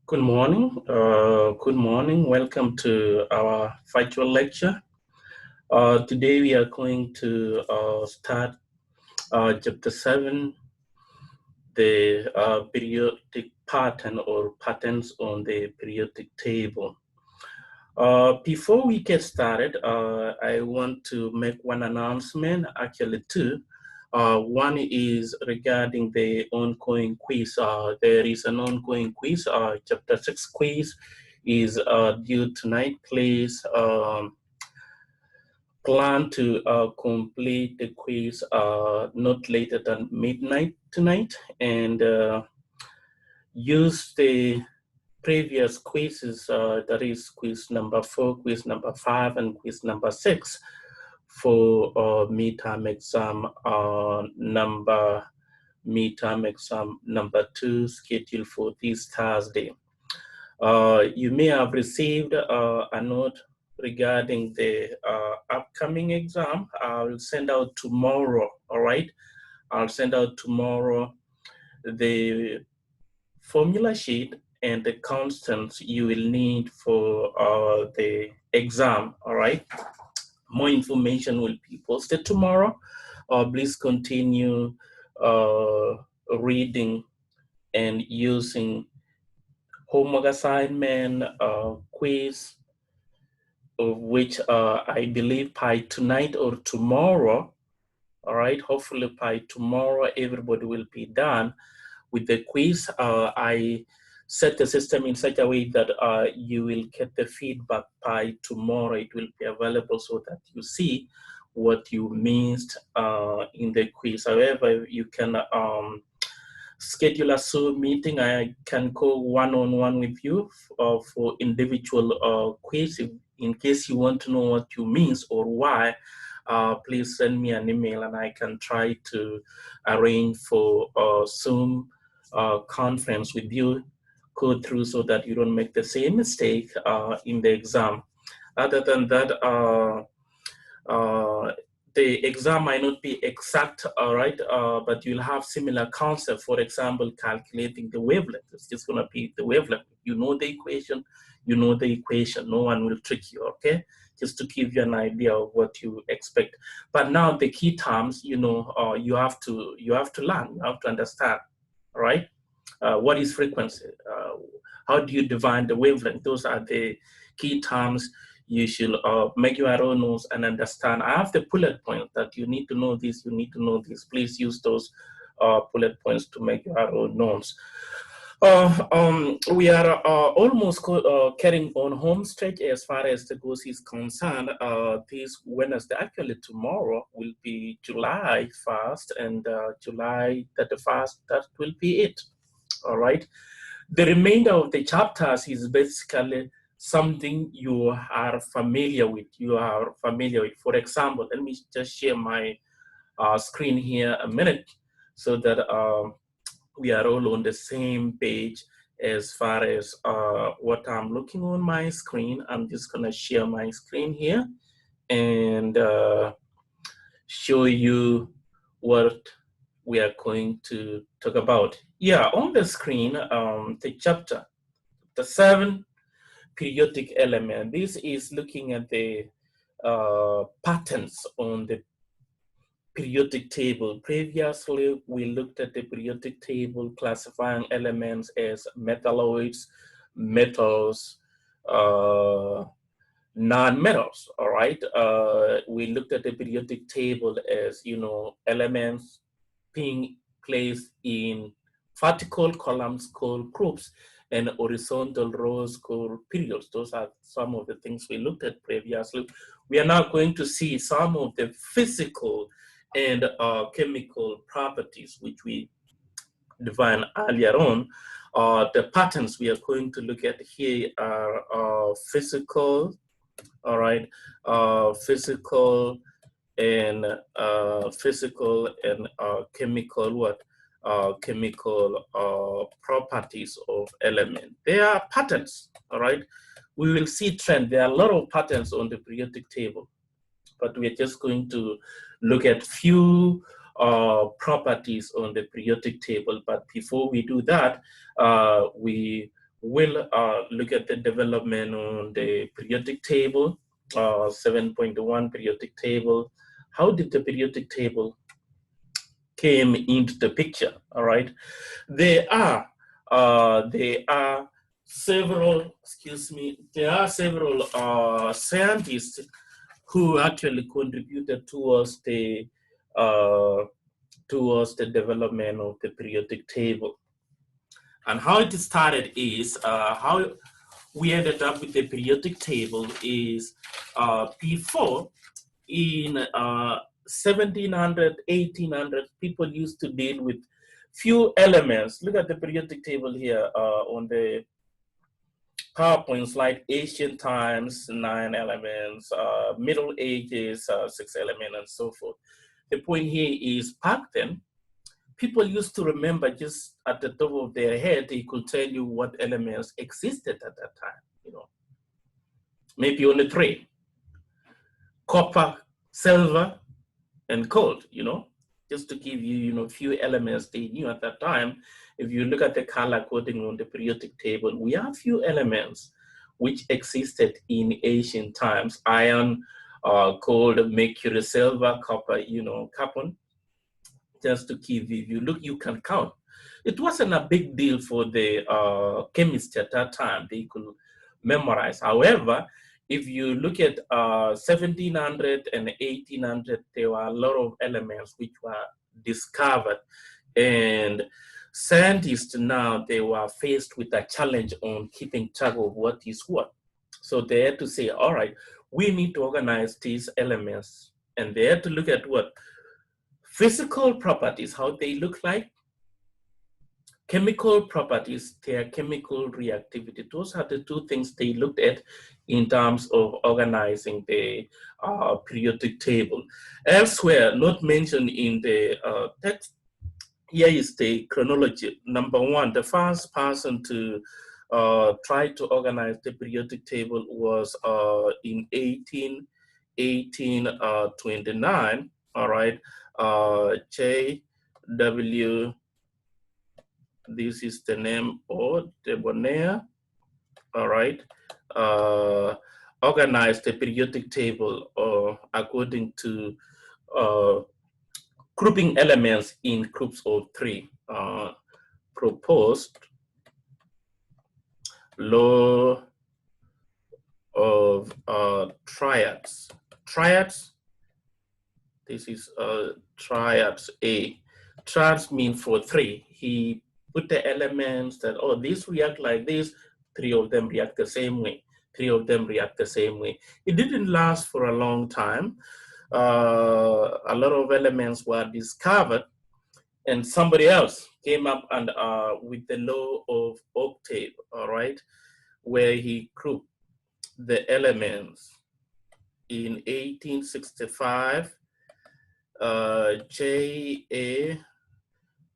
Good morning. Good morning. Welcome to our virtual lecture. Today we are going to start chapter 7, the periodic pattern or patterns on the periodic table. Before we get started, I want to make one announcement, actually two. One is regarding the ongoing quiz. There is an ongoing quiz. Chapter 6 quiz is due tonight. Please plan to complete the quiz not later than midnight tonight, and use the previous quizzes, that is quiz number 4, quiz number 5, and quiz number 6 for midterm exam number 2 scheduled for this Thursday. You may have received a note regarding the upcoming exam. I'll send out tomorrow, all right? I'll send out tomorrow the formula sheet and the constants you will need for the exam, all right? More information will be posted tomorrow. Please continue reading and using homework assignment, quiz, of which I believe by tonight or tomorrow, all right? Hopefully by tomorrow, everybody will be done with the quiz. I set the system in such a way that you will get the feedback by tomorrow. It will be available so that you see what you missed in the quiz. However, you can schedule a Zoom meeting. I can go one-on-one with you for individual quiz. In case you want to know what you missed or why, please send me an email and I can try to arrange for a Zoom conference with you, go through so that you don't make the same mistake in the exam. Other than that, the exam might not be exact, all right, but you'll have similar concept. For example, calculating the wavelength. It's just going to be the wavelength. You know the equation, you know the equation. No one will trick you, okay? Just to give you an idea of what you expect. But now the key terms, you know, you have to learn, you have to understand, all right? What is frequency? How do you define the wavelength? Those are the key terms you should make your own notes and understand. I have the bullet points that you need to know this, you need to know this. Please use those bullet points to make your own notes. We are almost carrying on home stretch as far as the course is concerned. This Wednesday, actually tomorrow, will be July 1st, and July 31st, that will be it, all right? The remainder of the chapters is basically something you are familiar with. For example, let me just share my screen here a minute so that we are all on the same page as far as what I'm looking on my screen. I'm just gonna share my screen here and show you what we are going to talk about. Yeah, on the screen, the chapter, the 7 periodic element. This is looking at the patterns on the periodic table. Previously, we looked at the periodic table classifying elements as metalloids, metals, non-metals, all right? We looked at the periodic table as, you know, elements being placed in vertical columns called groups and horizontal rows called periods. Those are some of the things we looked at previously. We are now going to see some of the physical and chemical properties which we defined earlier on. The patterns we are going to look at here are physical, all right, physical and chemical what? Chemical properties of element. They are patterns, all right? We will see trend. There are a lot of patterns on the periodic table, but we're just going to look at few properties on the periodic table. But before we do that, we We'll look at the development on the periodic table, 7.1 periodic table. How did the periodic table came into the picture? All right, there are several, excuse me, there are several scientists who actually contributed towards the development of the periodic table. And how it started is, how we ended up with the periodic table is, before, in 1700, 1800, people used to deal with few elements. Look at the periodic table here on the PowerPoint slide. Ancient times, 9 elements, Middle Ages, 6 elements, and so forth. The point here is, back then, people used to remember just at the top of their head. They could tell you what elements existed at that time, you know, maybe only 3: copper, silver, and gold, you know, just to give you, you know, few elements they knew at that time. If you look at the color coding on the periodic table, we have few elements which existed in ancient times: iron, gold, mercury, silver, copper, you know, carbon. Just to give you, if you look, you can count. It wasn't a big deal for the chemists at that time. They could memorize. However, if you look at 1700 and 1800, there were a lot of elements which were discovered, and scientists now, they were faced with a challenge on keeping track of what is what. So they had to say, all right, we need to organize these elements, and they had to look at what physical properties, how they look like, chemical properties, their chemical reactivity. Those are the two things they looked at in terms of organizing the periodic table. Elsewhere, not mentioned in the text, here is the chronology. Number one, the first person to try to organize the periodic table was in 1829, all right, J.W. This is the name of Debonair, all right, organized the periodic table according to grouping elements in groups of 3. Proposed law of triads. Triads, this is triads A. Triads mean for 3. He put the elements that, oh, these react like this, 3 of them react the same way, 3 of them react the same way. It didn't last for a long time. A lot of elements were discovered, and somebody else came up and with the law of octave, all right, where he grouped the elements. In 1865, J.A.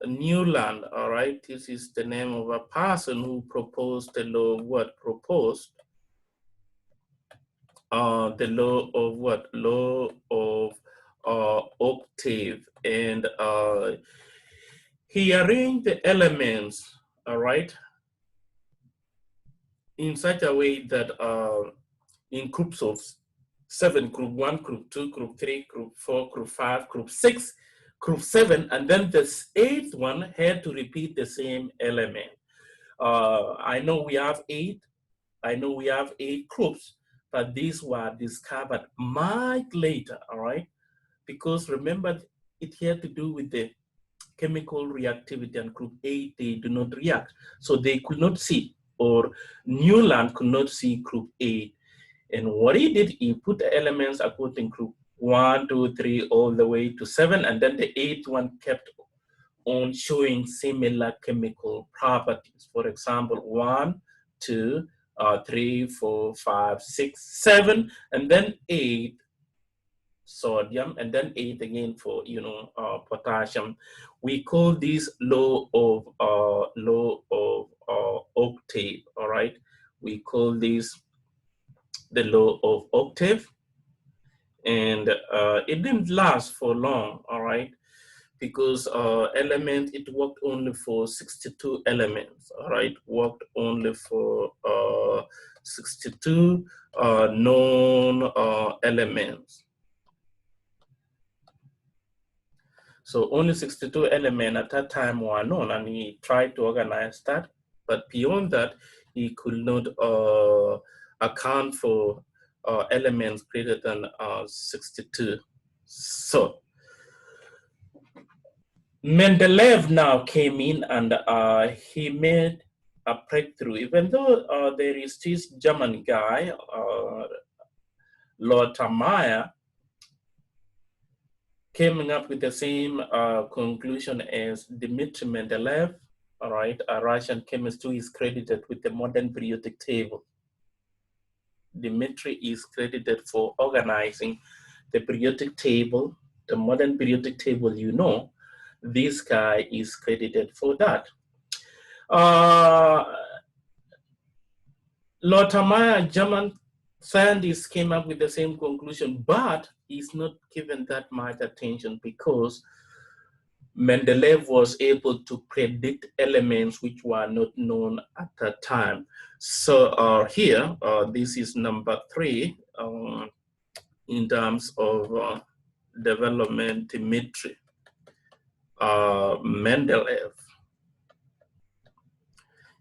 Newland, all right, this is the name of a person who proposed the law of what? Proposed the law of what? Law of octave. And he arranged the elements, all right, in such a way that in groups of 7, group 1, group 2, group 3, group 4, group 5, group 6, group 7, and then this 8th one had to repeat the same element. I know we have 8 groups, but these were discovered much later, all right? Because remember, it had to do with the chemical reactivity, and group 8, they do not react. So they could not see, or Newland could not see group 8. And what he did, he put the elements according to group 1, 2, 3, all the way to 7, and then the 8th one kept on showing similar chemical properties. For example, 1, 2, 3, 4, 5, 6, 7, and then 8 sodium, and then 8 again for, you know, potassium. We call this law of octave, all right? We call this the law of octave, and it didn't last for long, all right? because it worked only for 62 elements, all right? Worked only for 62 known elements. So only 62 elements at that time were known, and he tried to organize that. But beyond that, he could not account for elements greater than 62. So Mendeleev now came in and he made a breakthrough, even though there is this German guy, Lord Meyer, came up with the same conclusion as Dmitry Mendeleev, all right, a Russian chemist who is credited with the modern periodic table. Dmitry is credited for organizing the periodic table, the modern periodic table, you know. This guy is credited for that. Lord Meyer, German scientists, came up with the same conclusion, but he's not given that much attention because Mendeleev was able to predict elements which were not known at that time. So here, this is number 3 in terms of development, Dmitry Mendeleev.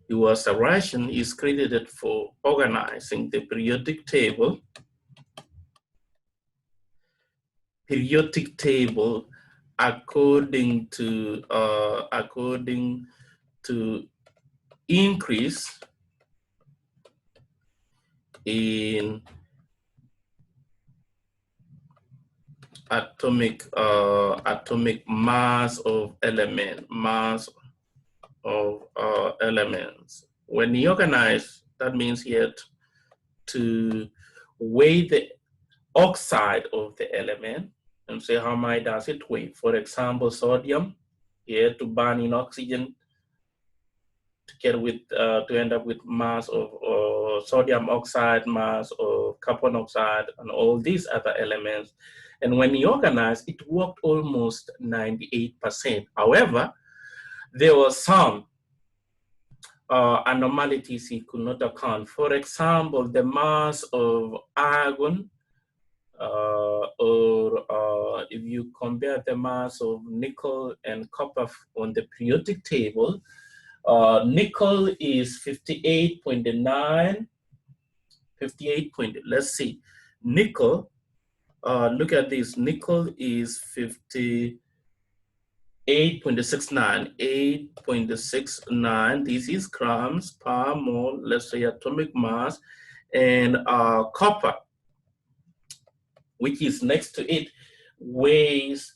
He was a Russian. He's credited for organizing the periodic table. According to increase in atomic mass of elements. When he organized, that means he had to weigh the oxide of the element and say how much does it weigh. For example, sodium, he had to burn in oxygen to get to end up with mass of sodium oxide, mass of carbon oxide, and all these other elements. And when he organized, it worked almost 98%. However, there were some anomalies he could not account. For example, the mass of argon, or if you compare the mass of nickel and copper on the periodic table, nickel is 58.9, let's see, nickel, look at this, nickel is 8.69, this is grams per mole, let's say atomic mass, and copper, which is next to it, weighs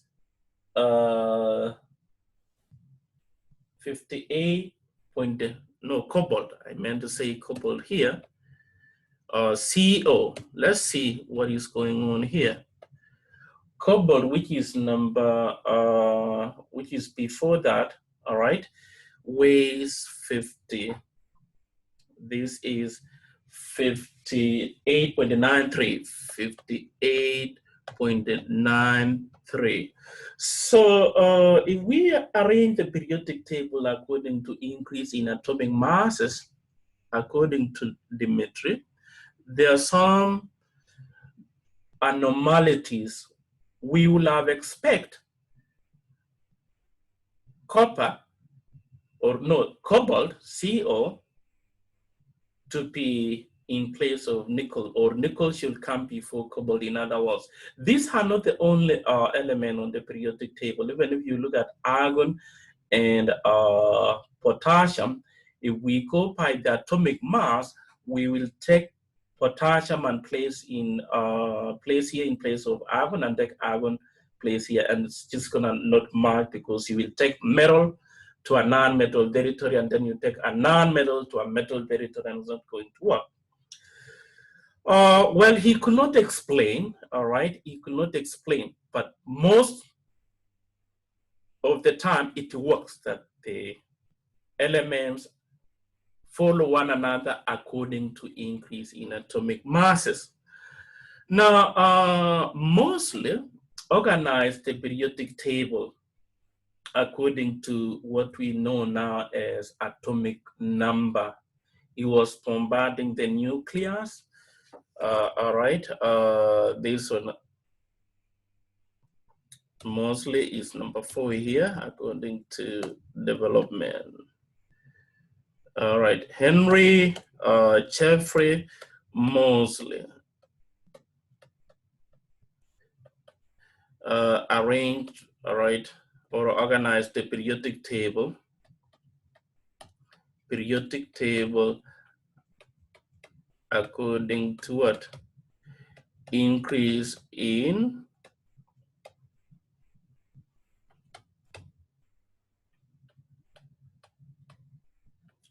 58 cobalt, I meant to say cobalt here, CO, let's see what is going on here. Cobalt, which is which is before that, all right, weighs 50, this is 58.93, 58.93. So if we arrange the periodic table according to increase in atomic masses, according to Dmitry, there are some anomalies. We will have expect copper, or no, cobalt, CO, to be in place of nickel, or nickel should come before cobalt. In other words, these are not the only element on the periodic table. Even if you look at argon and potassium, if we go by the atomic mass, we will take potassium and place here in place of argon, and take argon place here, and it's just gonna not mark, because you will take metal to a non-metal territory, and then you take a non-metal to a metal territory, and it's not going to work. Well, he could not explain, all right? He could not explain, but most of the time it works, that the elements follow one another according to increase in atomic masses. Now, mostly organize the periodic table according to what we know now as atomic number. He was bombarding the nucleus. All right, this one mostly is number 4 here, according to development. All right, Henry Jeffrey Moseley arranged, all right, or organized the periodic table according to what? Increase in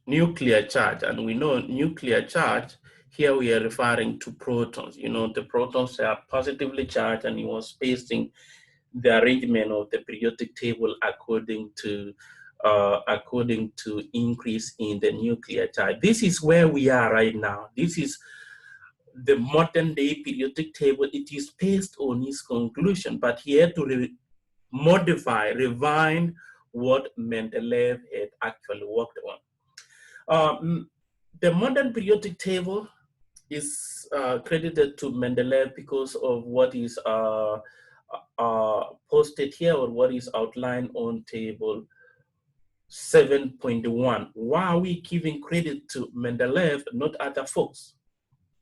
nuclear charge. And we know nuclear charge, here we are referring to protons. You know, the protons are positively charged, and it was pasting the arrangement of the periodic table according to increase in the nuclear charge. This is where we are right now. This is the modern day periodic table. It is based on his conclusion, but he had to modify, refine what Mendeleev had actually worked on. The modern periodic table is credited to Mendeleev because of what is posted here, or what is outlined on table 7.1. Why are we giving credit to Mendeleev, not other folks?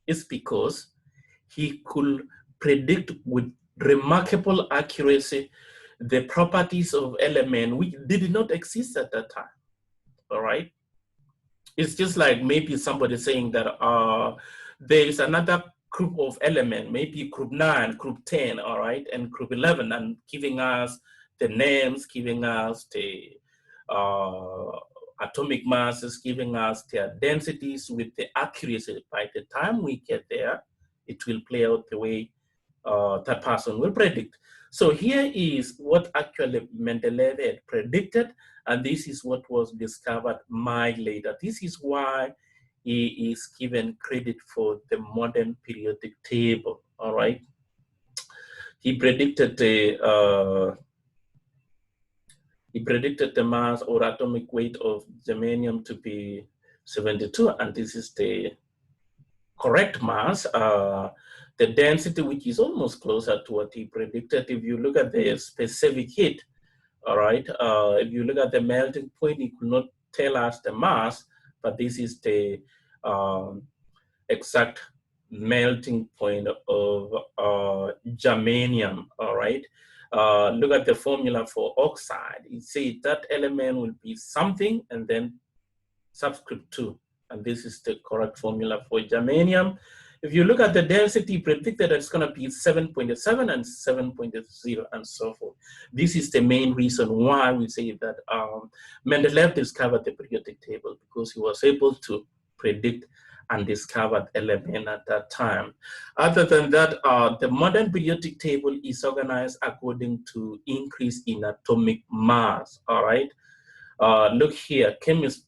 It's because he could predict with remarkable accuracy the properties of elements which did not exist at that time. All right. It's just like maybe somebody saying that there is another group of elements, maybe group 9, group 10, all right, and group 11, and giving us the names, giving us the atomic masses, giving us their densities with the accuracy. By the time we get there, it will play out the way that person will predict. So here is what actually Mendeleev had predicted, and this is what was discovered much later. This is why he is given credit for the modern periodic table, all right? He predicted the mass or atomic weight of germanium to be 72, and this is the correct mass. The density, which is almost closer to what he predicted. If you look at the specific heat, all right, if you look at the melting point, it could not tell us the mass, but this is the exact melting point of germanium, all right? Look at the formula for oxide. You see that element will be something and then subscript 2, and this is the correct formula for germanium. If you look at the density predicted, it's going to be 7.7 and 7.0 and so forth. This is the main reason why we say that Mendeleev discovered the periodic table, because he was able to predict and discover element at that time. Other than that, the modern periodic table is organized according to increase in atomic mass, all right? Look here, chemists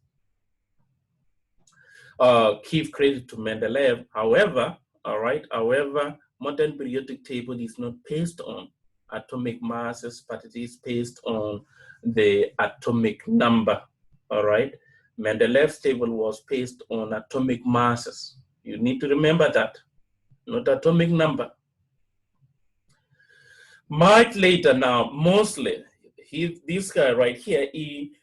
give credit to Mendeleev. However, all right, however, modern periodic table is not based on atomic masses, but it is based on the atomic number, all right? Mendeleev's table was based on atomic masses. You need to remember that, not atomic number. Much later now, mostly, this guy right here, he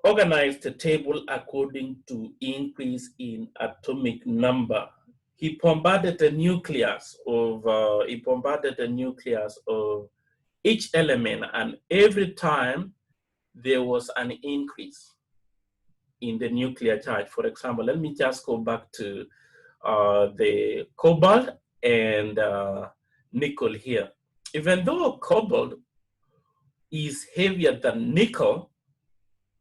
organized the table according to increase in atomic number. He bombarded the nucleus of each element, and every time there was an increase in the nuclear charge. For example, let me just go back to the cobalt and nickel here. Even though cobalt is heavier than nickel,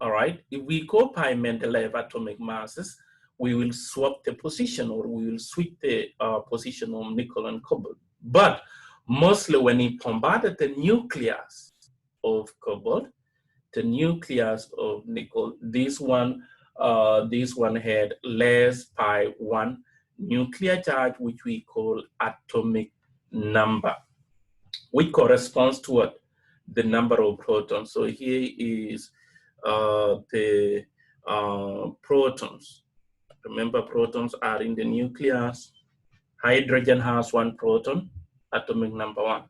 all right, if we go by Mendeleev atomic masses, we will swap the position, or we will switch the position of nickel and cobalt. But mostly when he bombarded the nucleus of cobalt, the nucleus of nickel, this one had less by 1 nuclear charge, which we call atomic number, which corresponds to what? the number of protons. So here is the protons. Remember, protons are in the nucleus. Hydrogen has 1 proton, atomic number 1.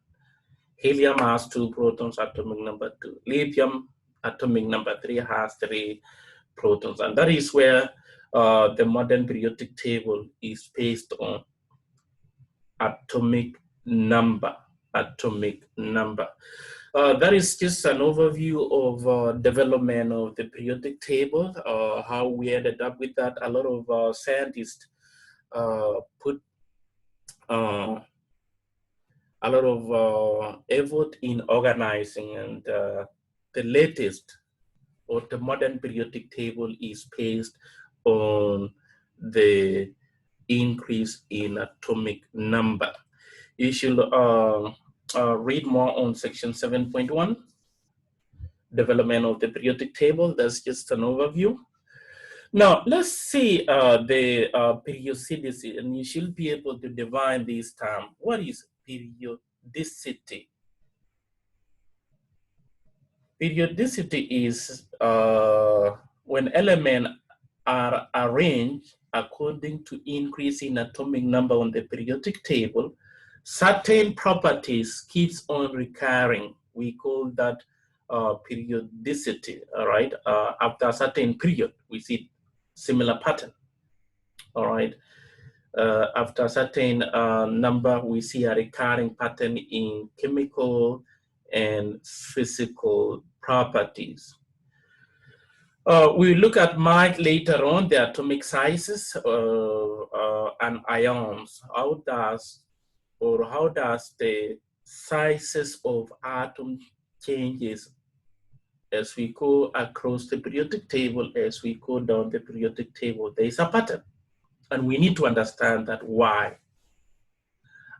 Helium has 2 protons, atomic number 2. Lithium, atomic number 3, has 3 protons. And that is where the modern periodic table is based on atomic number. Atomic number. That is just an overview of development of the periodic table, how we ended up with that. A lot of scientists put a lot of effort in organizing, and the latest or the modern periodic table is based on the increase in atomic number. You should read more on section 7.1, development of the periodic table. That's just an overview. Now, let's see the periodicity, and you should be able to define this term. What is periodicity? Periodicity is when elements are arranged according to increase in atomic number on the periodic table, certain properties keeps on recurring. We call that periodicity, all right? After a certain period, we see similar pattern, all right? After a certain number, we see a recurring pattern in chemical and physical properties. We look at Mike later on, the atomic sizes and ions. How does the sizes of atom changes as we go across the periodic table, as we go down the periodic table? There is a pattern, and we need to understand that why.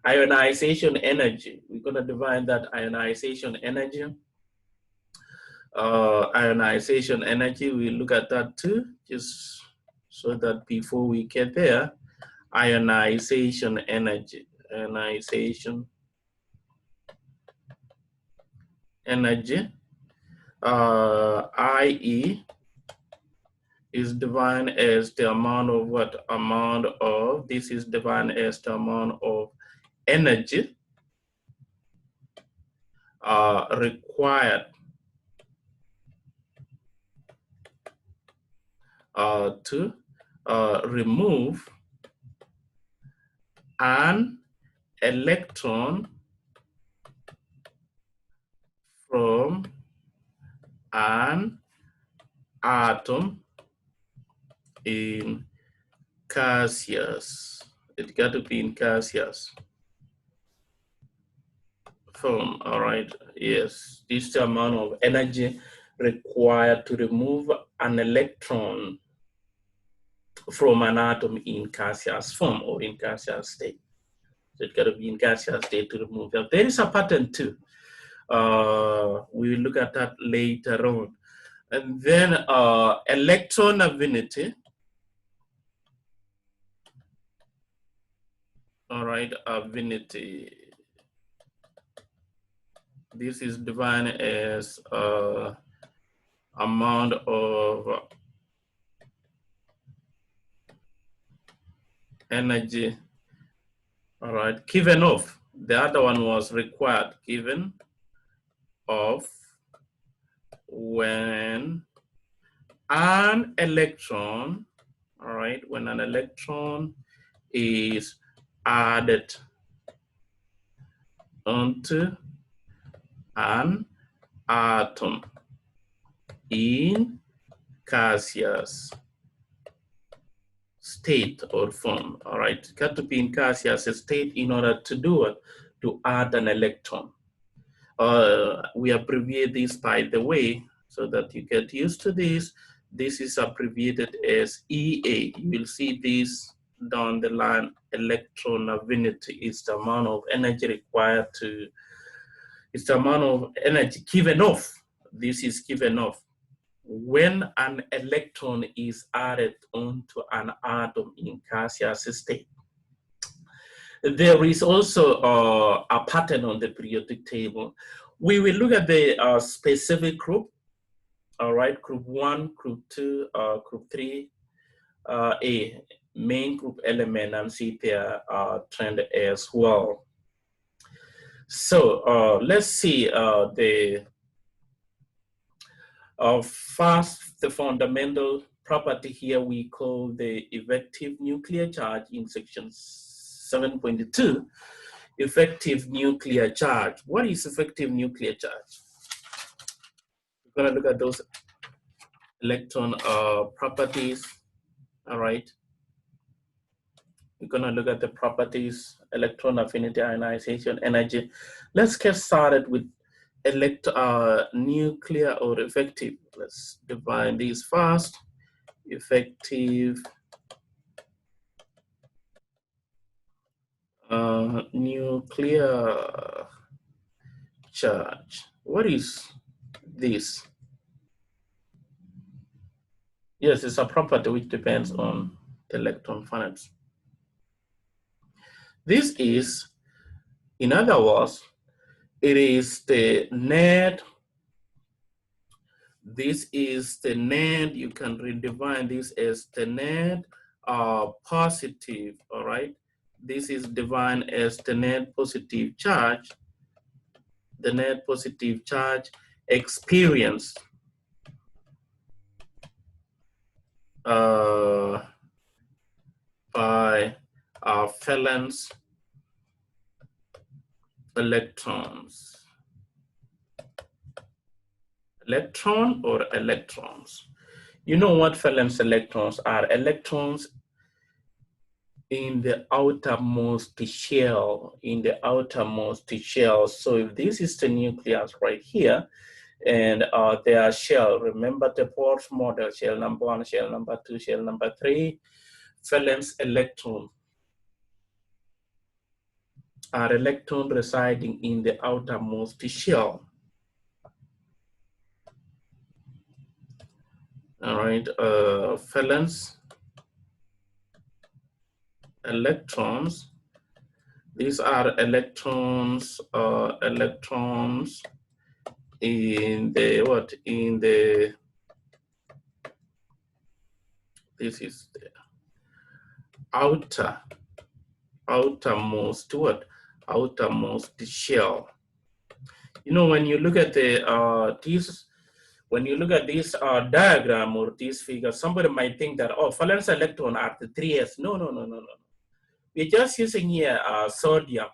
Ionization energy, we're going to define that ionization energy. Ionization energy, we look at that too, just so that before we get there, ionization energy, ionization energy, IE is defined as the amount of what? Amount of, this is defined as the amount of energy required to remove an electron from an atom in gaseous. It got to be in gaseous form, all right? Yes, this is the amount of energy required to remove an electron from an atom in gaseous form or in gaseous state. So it got to be in gaseous state to remove that. There is a pattern too. We will look at that later on. And then electron affinity. All right, affinity. This is defined as amount of energy, all right, given off. The other one was required, given off when an electron, all right, when an electron is added onto an atom in gaseous state or form, all right? Got to be in gaseous state in order to do it, to add an electron. We abbreviate this, by the way, so that you get used to this. This is abbreviated as EA. You will see this down the line. Electron affinity is the amount of energy required to, it's the amount of energy given off. This is given off when an electron is added onto an atom in gaseous state. There is also a pattern on the periodic table. We will look at the specific group, all right, group 1, group 2, group 3, A, main group element, and see their trend as well. So let's see first, the fundamental property here we call the effective nuclear charge in section 7.2. Effective nuclear charge. What is effective nuclear charge? We're going to look at those electron properties. All right. We're going to look at the properties, electron affinity, ionization, energy. Let's get started with nuclear or effective. Let's define these first. Effective nuclear charge. What is this? Yes, it's a property which depends on the electron finance. This is, in other words, it is the net. This is the net. You can redefine this as the net positive, all right? This is defined as the net positive charge, the net positive charge experienced by valence electrons. Electron or electrons? You know what valence electrons are? Electrons in the outermost shell, So if this is the nucleus right here, and their shell, remember the Bohr model, shell number 1, shell number 2, shell number 3, valence electron are electrons residing in the outermost shell. All right, valence electrons. These are electrons, in the what? In the, this is the outermost what? Outermost shell. You know, when you look at the when you look at this diagram or this figure, somebody might think that, oh, valence electron are the 3s. No. We're just using here sodium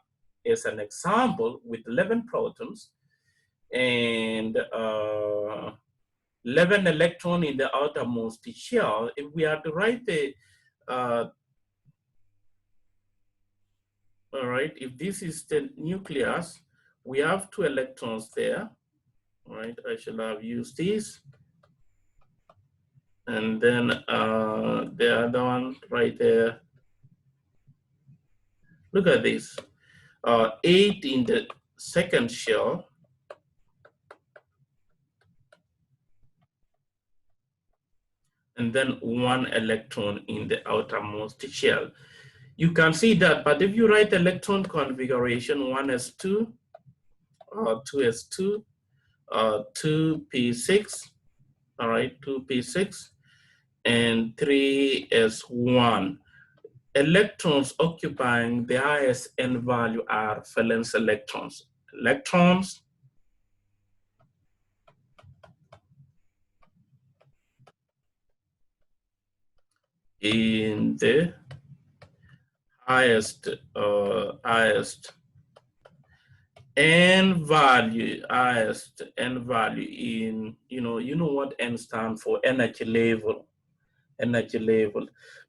as an example with 11 protons and 11 electron in the outermost shell. If we are to write the, all right, if this is the nucleus, we have 2 electrons there. All right, I should have used this. And then the other one right there. Look at this, 8 in the second shell. And then 1 electron in the outermost shell. You can see that, but if you write electron configuration, 1s2, 2s2, 2p6, all right, 2p6, and 3s1. Electrons occupying the highest n value are valence electrons. Electrons in the highest n value, in, you know what n stands for? Energy level.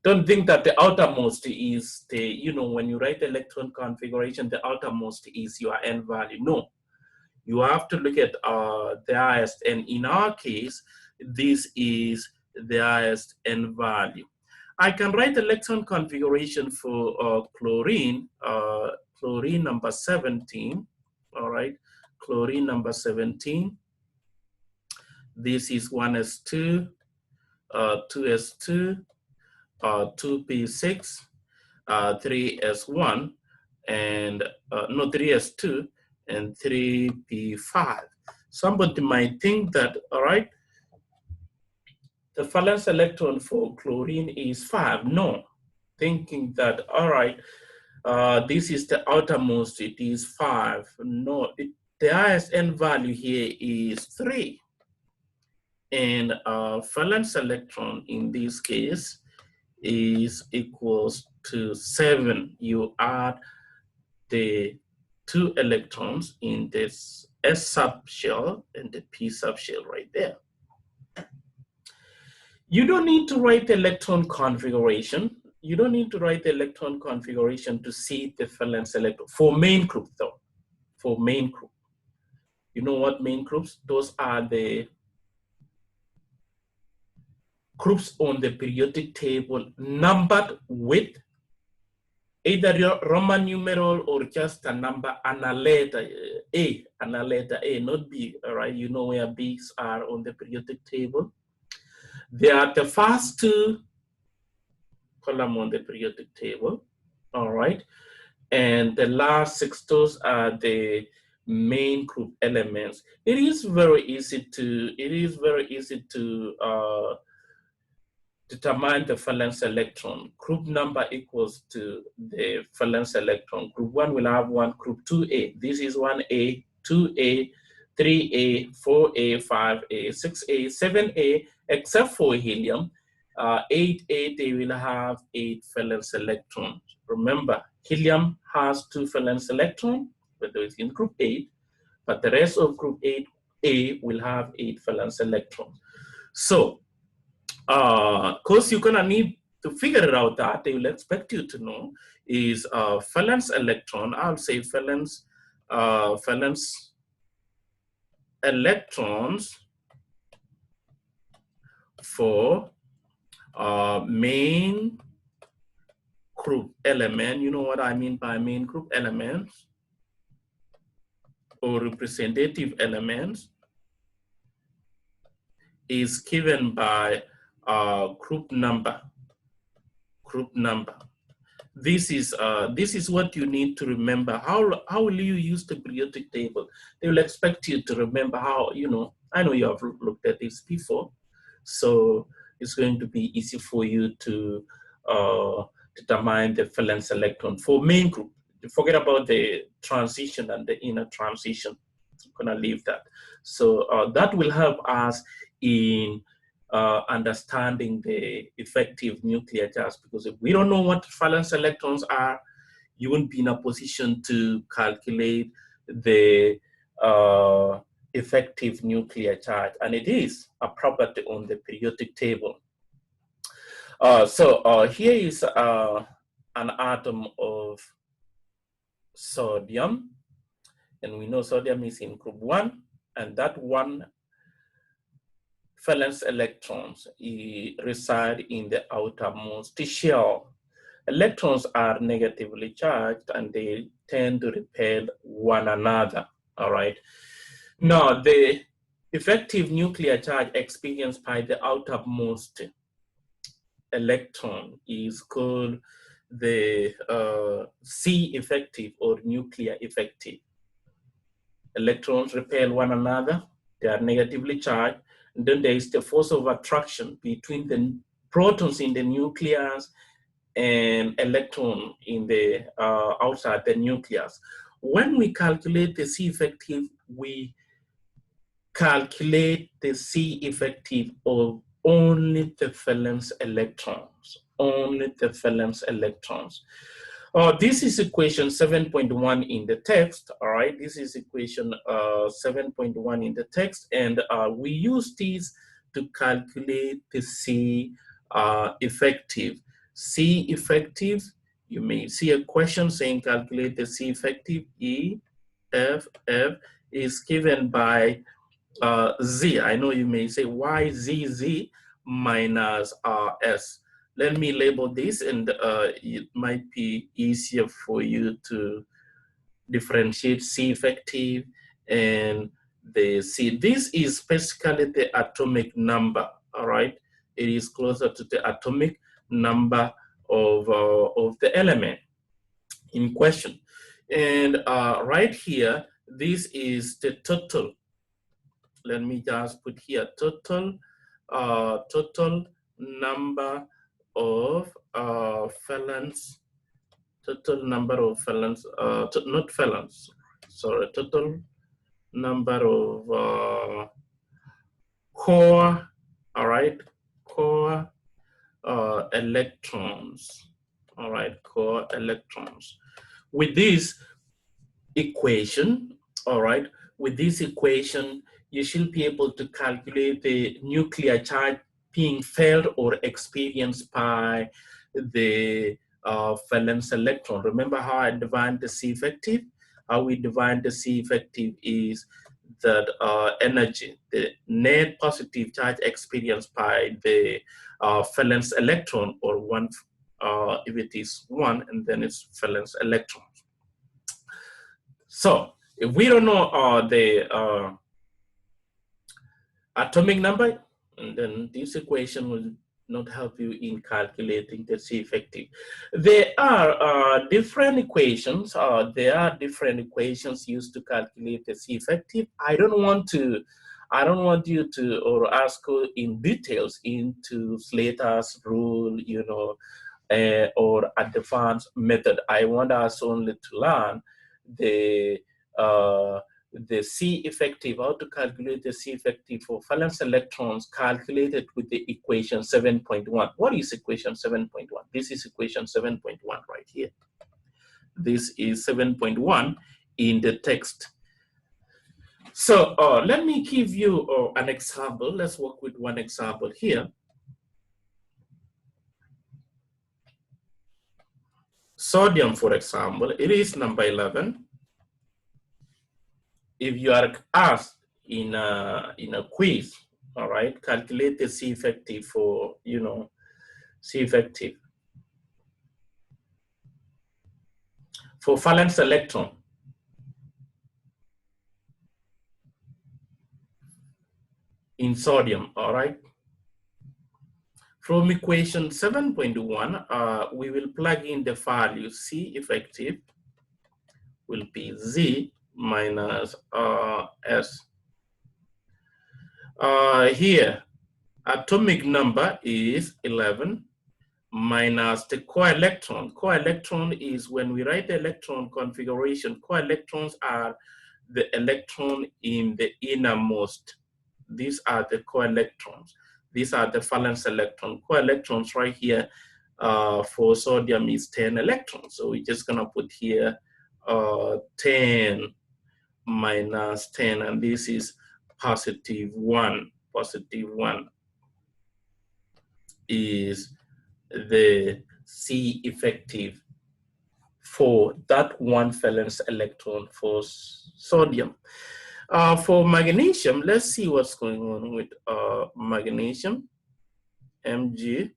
Don't think that the outermost is the, when you write the electron configuration, the outermost is your n value. No, you have to look at the highest, and in our case, this is the highest n value. I can write electron configuration for chlorine, chlorine number 17, all right, chlorine number 17. This is 1s2, 2s2, 2p6, 3s1, and no, 3s2, and 3p5. Somebody might think that, all right, the valence electron for chlorine is 5. No, thinking that, all right, this is the outermost, it is 5. No, the ISN value here is 3. And valence electron in this case is equals to 7. You add the 2 electrons in this S subshell and the P subshell right there. You don't need to write the electron configuration. You don't need to write the electron configuration to see the valence electron. For main group though, for main group. You know what main groups? Those are the groups on the periodic table numbered with either your Roman numeral or just a number and a letter A, and a letter A, not B, all right? You know where B's are on the periodic table. They are the first 2 column on the periodic table, all right? And the last 6, those are the main group elements. It is very easy to determine the valence electron. Group number equals to the valence electron. Group 1 will have 1, group 2A. This is 1A, 2A, 3A, 4A, 5A, 6A, 7A, except for helium. 8A, they will have 8 valence electrons. Remember, helium has 2 valence electrons, whether it's in group 8, but the rest of group 8A will have 8 valence electrons. So, course you're gonna need to figure it out that they will expect you to know is valence electron. I'll say valence electrons for main group element. You know what I mean by main group elements or representative elements is given by group number. This is what you need to remember. How will you use the periodic table? They will expect you to remember how, you know, I know you have looked at this before, so it's going to be easy for you to determine the valence electron for main group. Forget about the transition and the inner transition. I'm gonna leave that. So that will help us in understanding the effective nuclear charge, because if we don't know what valence electrons are, you won't be in a position to calculate the effective nuclear charge, and it is a property on the periodic table. Here is an atom of sodium, and we know sodium is in group 1, and that 1 valence electrons reside in the outermost shell. Electrons are negatively charged and they tend to repel one another, all right? Now, the effective nuclear charge experienced by the outermost electron is called the C effective or nuclear effective. Electrons repel one another, they are negatively charged, and then there is the force of attraction between the protons in the nucleus and electron in the outside the nucleus. When we calculate the C effective, we calculate the C effective of only the valence electrons, only the valence electrons. This is equation 7.1 in the text, all right? This is equation 7.1 in the text, and we use these to calculate the C effective. C effective, you may see a question saying calculate the C effective. EFF is given by Z. I know you may say, why ZZ minus RS? Let me label this, and it might be easier for you to differentiate C effective and the C. This is basically the atomic number, all right? It is closer to the atomic number of the element in question. And right here, This is the total. Let me just put here total number of felons, total number of felons, not felons, sorry, total number of core, all right, core electrons, all right, core electrons. With this equation, all right, with this equation, you should be able to calculate the nuclear charge being felt or experienced by the valence electron. Remember how I defined the C effective? How we define the C effective is that energy, the net positive charge experienced by the valence electron, or one, if it is one, and then it's valence electron. So if we don't know the atomic number, and then this equation will not help you in calculating the C effective. There are different equations. There are different equations used to calculate the C effective. I don't want you to or ask in details into Slater's rule, you know, or advanced method. I want us only to learn the C effective, how to calculate the C effective for valence electrons calculated with the equation 7.1. What is equation 7.1? This is equation 7.1 right here. This is 7.1 in the text. So let me give you an example. Let's work with one example here. Sodium, for example, it is number 11. If you are asked in a quiz, all right, calculate the C effective for, you know, C effective for valence electron in sodium, all right. From equation 7.1, we will plug in the value C effective will be Z minus S. Here, atomic number is 11 minus the co-electron. Co-electron is when we write the electron configuration, co-electrons are the electron in the innermost. These are the co-electrons. These are the valence electron. Co-electrons right here for sodium is 10 electrons. So we're just gonna put here 10 minus 10, and this is positive 1. Positive 1 is the C effective for that one valence electron for sodium. For magnesium, let's see what's going on with magnesium. Mg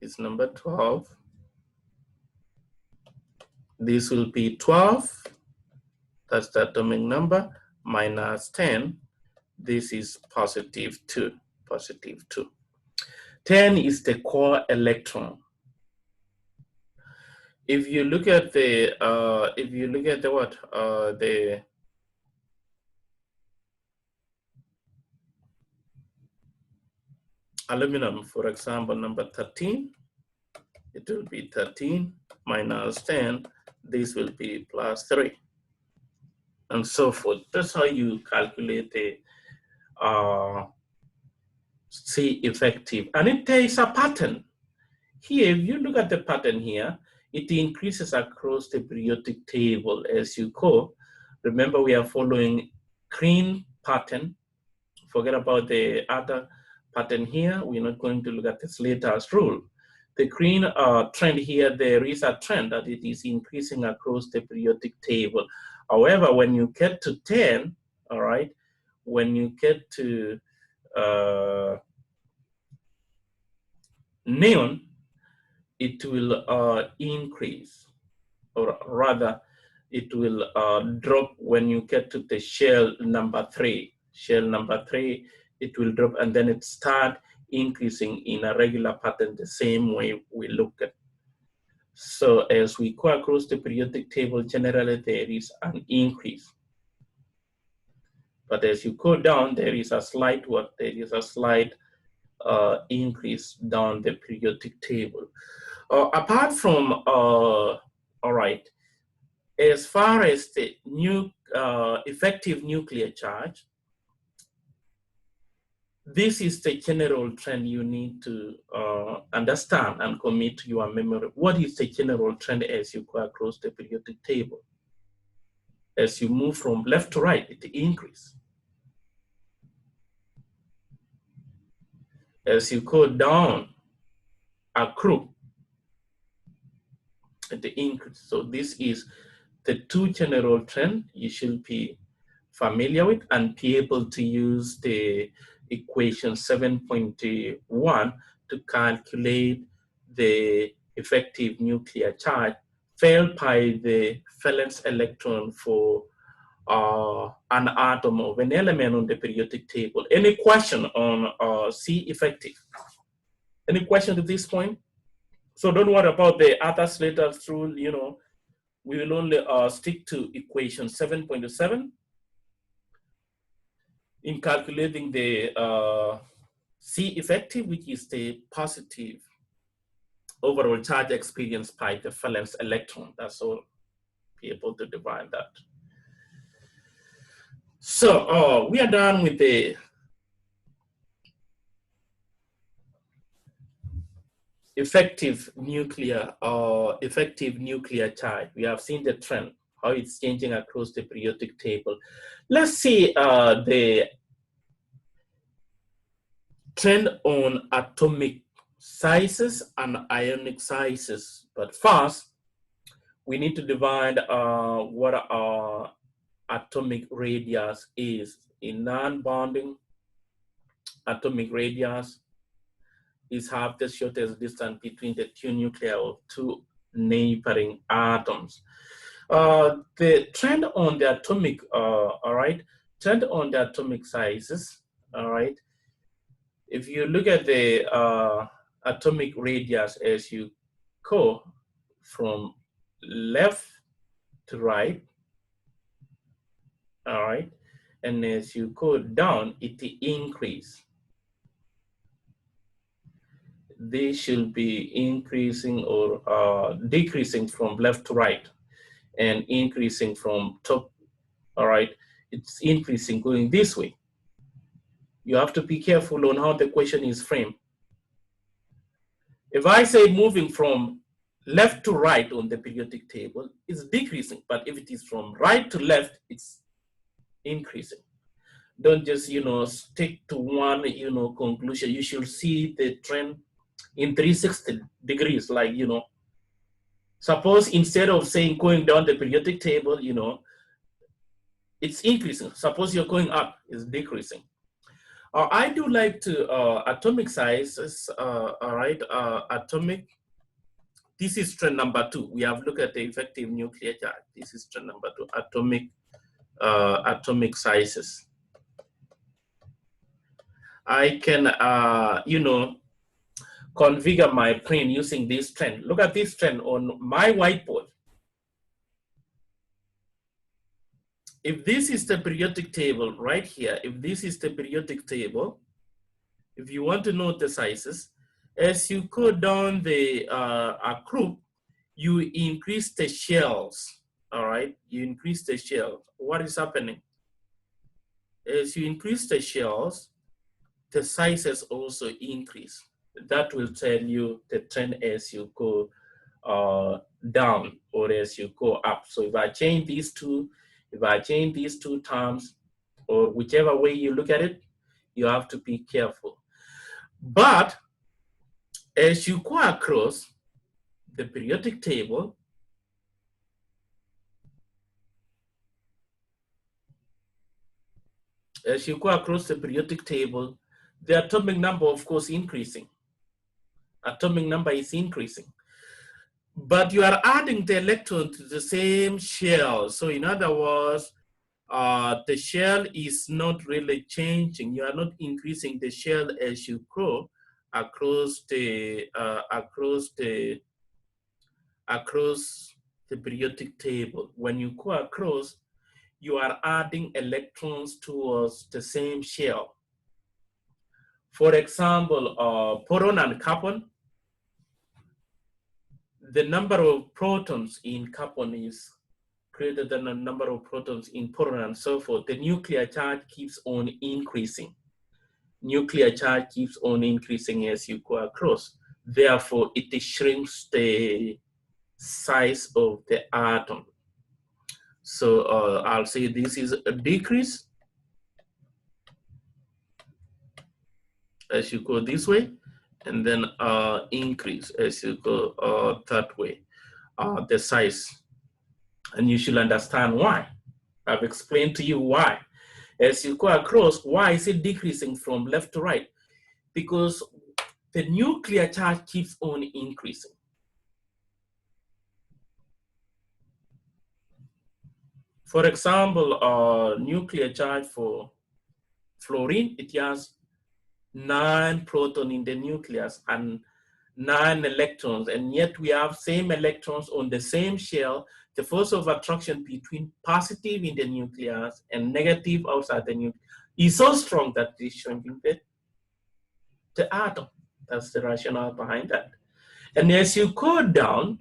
is number 12. This will be 12. That's the atomic number, minus 10. This is positive 2. Positive 2. 10 is the core electron. If you look at the the aluminum, for example, number 13, it will be 13 minus 10. This will be plus 3, and so forth. That's how you calculate the C effective, and it takes a pattern. Here, if you look at the pattern here, it increases across the periodic table as you go. Remember, we are following green pattern. Forget about the other pattern here. We're not going to look at the Slater's rule. The green trend here, there is a trend that it is increasing across the periodic table. However, when you get to 10, all right, when you get to neon, it will increase, or rather, it will drop when you get to the shell number 3. Shell number 3, it will drop, and then it start increasing in a regular pattern the same way we look at So as we go across the periodic table, generally there is an increase. But as you go down, there is a slight increase down the periodic table. Apart from, all right, as far as the effective nuclear charge, this is the general trend you need to understand and commit to your memory. What is the general trend as you go across the periodic table? As you move from left to right, it increases. As you go down, accrue, it increase. So this is the two general trends you should be familiar with and be able to use the equation 7.1 to calculate the effective nuclear charge felt by the valence electron for an atom of an element on the periodic table. Any question on C effective? Any question at this point? So don't worry about the others later through, we will only stick to equation 7.7 in calculating the C effective, which is the positive overall charge experienced by the valence electron. That's all, be able to divide that. So we are done with the effective nuclear charge. We have seen the trend, how it's changing across the periodic table. Let's see the trend on atomic sizes and ionic sizes. But first, we need to divide what our atomic radius is. In non-bonding, atomic radius is half the shortest distance between the two nuclei of two neighboring atoms. The trend on the atomic, trend on the atomic sizes, if you look at the atomic radius as you go from left to right, and as you go down, it increase. They should be increasing or decreasing from left to right and increasing from top, it's increasing going this way. You have to be careful on how the question is framed. If I say moving from left to right on the periodic table, it's decreasing, but if it is from right to left, it's increasing. Don't just, stick to one, conclusion. You should see the trend in 360 degrees, like, suppose instead of saying going down the periodic table, it's increasing. Suppose you're going up, it's decreasing. I do like to atomic sizes, atomic. This is trend number 2. We have looked at the effective nuclear charge. This is trend number 2, atomic sizes. I can, configure my print using this trend. Look at this trend on my whiteboard. If this is the periodic table right here, if this is the periodic table, if you want to know the sizes, as you go down the group, you increase the shells, You increase the shell. What is happening? As you increase the shells, the sizes also increase. That will tell you the trend as you go down or as you go up. So if I change these two terms, or whichever way you look at it, you have to be careful. But as you go across the periodic table, the atomic number, of course, increasing. Atomic number is increasing. But you are adding the electron to the same shell. So in other words, the shell is not really changing. You are not increasing the shell as you go across the across the periodic table. When you go across, you are adding electrons towards the same shell. For example, proton and carbon, the number of protons in carbon is greater than the number of protons in proton and so forth. The nuclear charge keeps on increasing. Nuclear charge keeps on increasing as you go across. Therefore, it shrinks the size of the atom. So I'll say this is a decrease as you go this way, and then increase as you go that way, the size. And you should understand why. I've explained to you why. As you go across, why is it decreasing from left to right? Because the nuclear charge keeps on increasing. For example, nuclear charge for fluorine, it has 9 protons in the nucleus and 9 electrons, and yet we have same electrons on the same shell. The force of attraction between positive in the nucleus and negative outside the nucleus is so strong that it is shrinking the atom. That's the rationale behind that. And as you go down,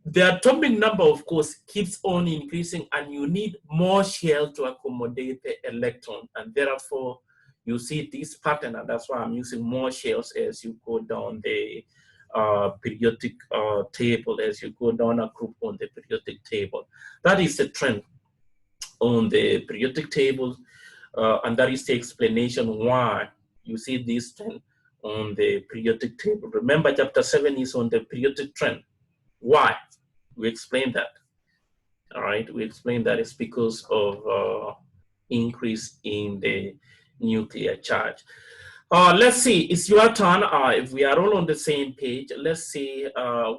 the atomic number, of course, keeps on increasing, and you need more shell to accommodate the electron. And therefore, you see this pattern, and that's why I'm using more shells as you go down the periodic table, as you go down a group on the periodic table. That is the trend on the periodic table, and that is the explanation why you see this trend on the periodic table. Remember, chapter 7 is on the periodic trend. Why? We explained that. All right, we explained that it's because of increase in the nuclear charge. Let's see, it's your turn. If we are all on the same page, let's see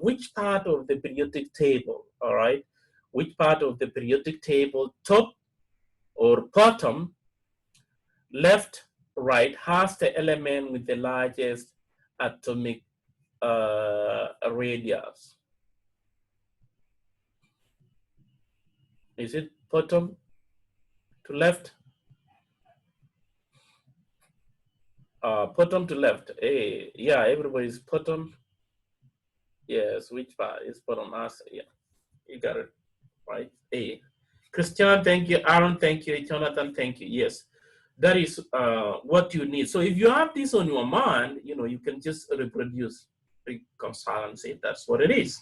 which part of the periodic table, all right, which part of the periodic table, top or bottom, left, right, has the element with the largest atomic radius. Is it bottom to left? Bottom to left. Hey, yeah, everybody's bottom. Yes, which part is bottom? Yeah, you got it right. A. Christian, thank you. Aaron, thank you. Jonathan, thank you. Yes, that is what you need. So if you have this on your mind, you know, you can just reproduce, reconcile, and say that's what it is.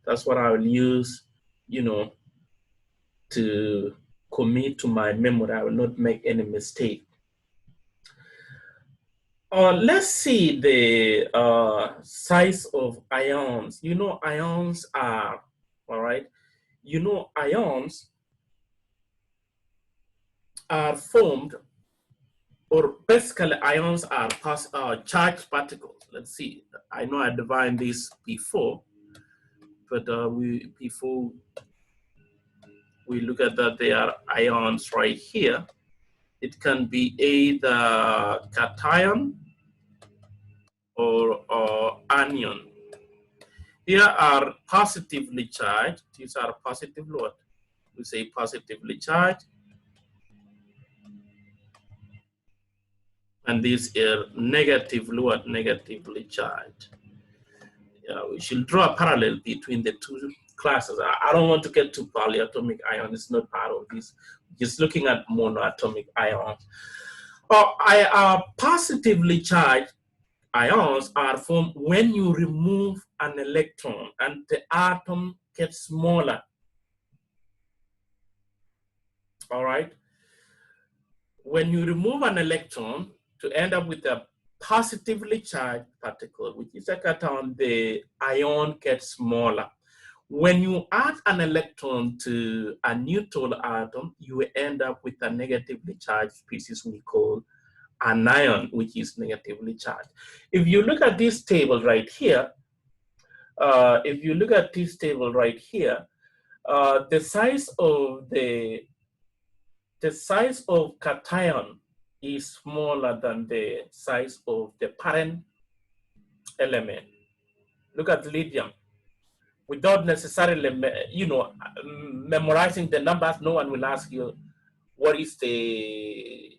That's what I will use, you know, to commit to my memory. I will not make any mistake. Let's see the size of ions. You know, ions are, all right, you know, ions are formed, or basically ions are charged particles. Let's see, I know I defined this before, but before we look at that, they are ions right here. It can be either cation or anion. Here are positively charged. These are positive what? We say positively charged. And these are negatively what? Negatively charged. Yeah, we should draw a parallel between the two classes. I don't want to get to polyatomic ion. It's not part of this. Just looking at monoatomic ions. Positively charged ions are formed when you remove an electron and the atom gets smaller. All right. When you remove an electron to end up with a positively charged particle, which is a cation, the ion gets smaller. When you add an electron to a neutral atom, you end up with a negatively charged species we call an ion, which is negatively charged. If you look at this table right here, the size of cation is smaller than the size of the parent element. Look at lithium. without necessarily, memorizing the numbers. No one will ask you what is the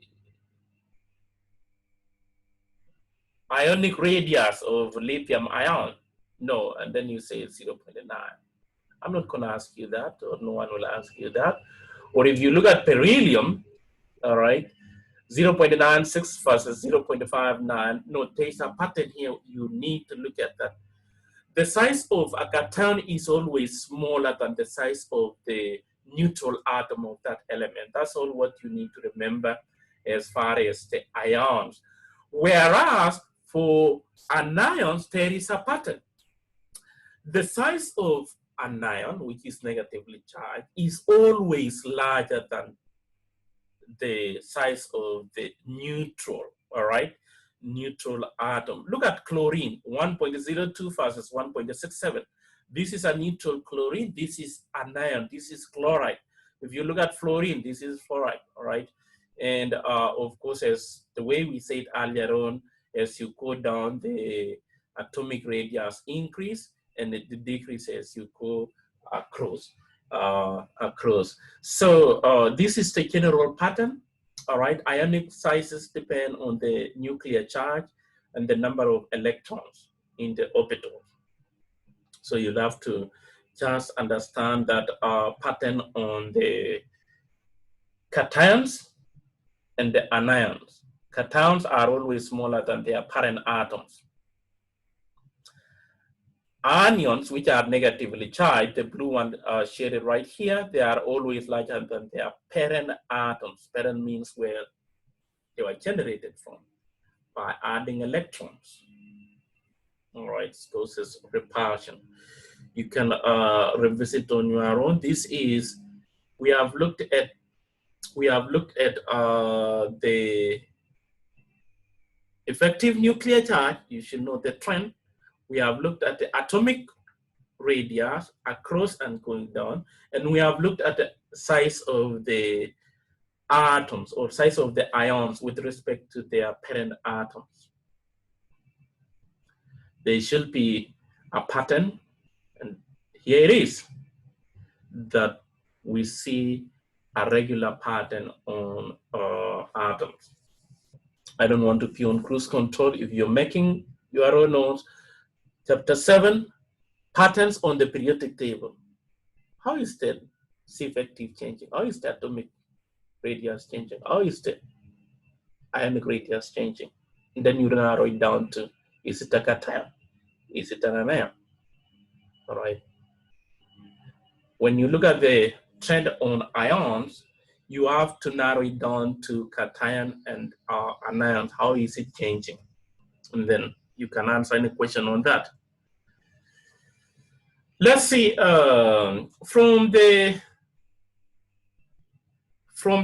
ionic radius of lithium ion. No, and then you say 0.9. I'm not going to ask you that, or no one will ask you that. Or if you look at beryllium, all right, 0.96 versus 0.59. No, there's a pattern here. You need to look at that. The size of a cation is always smaller than the size of the neutral atom of that element. That's all what you need to remember as far as the ions. Whereas for anions, there is a pattern. The size of an ion, which is negatively charged, is always larger than the size of the neutral, all right? Neutral atom. Look at chlorine, 1.02 versus 1.67. This is a neutral chlorine. This is anion. This is chloride. If you look at fluorine, this is fluoride, all right? And of course, as the way we said earlier on, as you go down, the atomic radius increase and it decreases as you go across. So this is the general pattern. All right, ionic sizes depend on the nuclear charge and the number of electrons in the orbital. So you'll have to just understand that pattern on the cations and the anions. Cations are always smaller than their parent atoms. Anions, which are negatively charged, the blue one shaded right here, they are always larger than their parent atoms. Parent means where they were generated from by adding electrons. All right, process repulsion. You can revisit on your own. This is, we have looked at the effective nuclear charge. You should know the trend. We have looked at the atomic radius across and going down, and we have looked at the size of the atoms or size of the ions with respect to their parent atoms. There should be a pattern, and here it is, that we see a regular pattern on atoms. I don't want to be on cruise control. If you're making your own notes, Chapter 7, patterns on the periodic table. How is the C-effective changing? How is the atomic radius changing? How is the ionic radius changing? And then you narrow it down to, is it a cation? Is it an anion? All right. When you look at the trend on ions, you have to narrow it down to cation and anions. How is it changing? And then you can answer any question on that. Let's see, from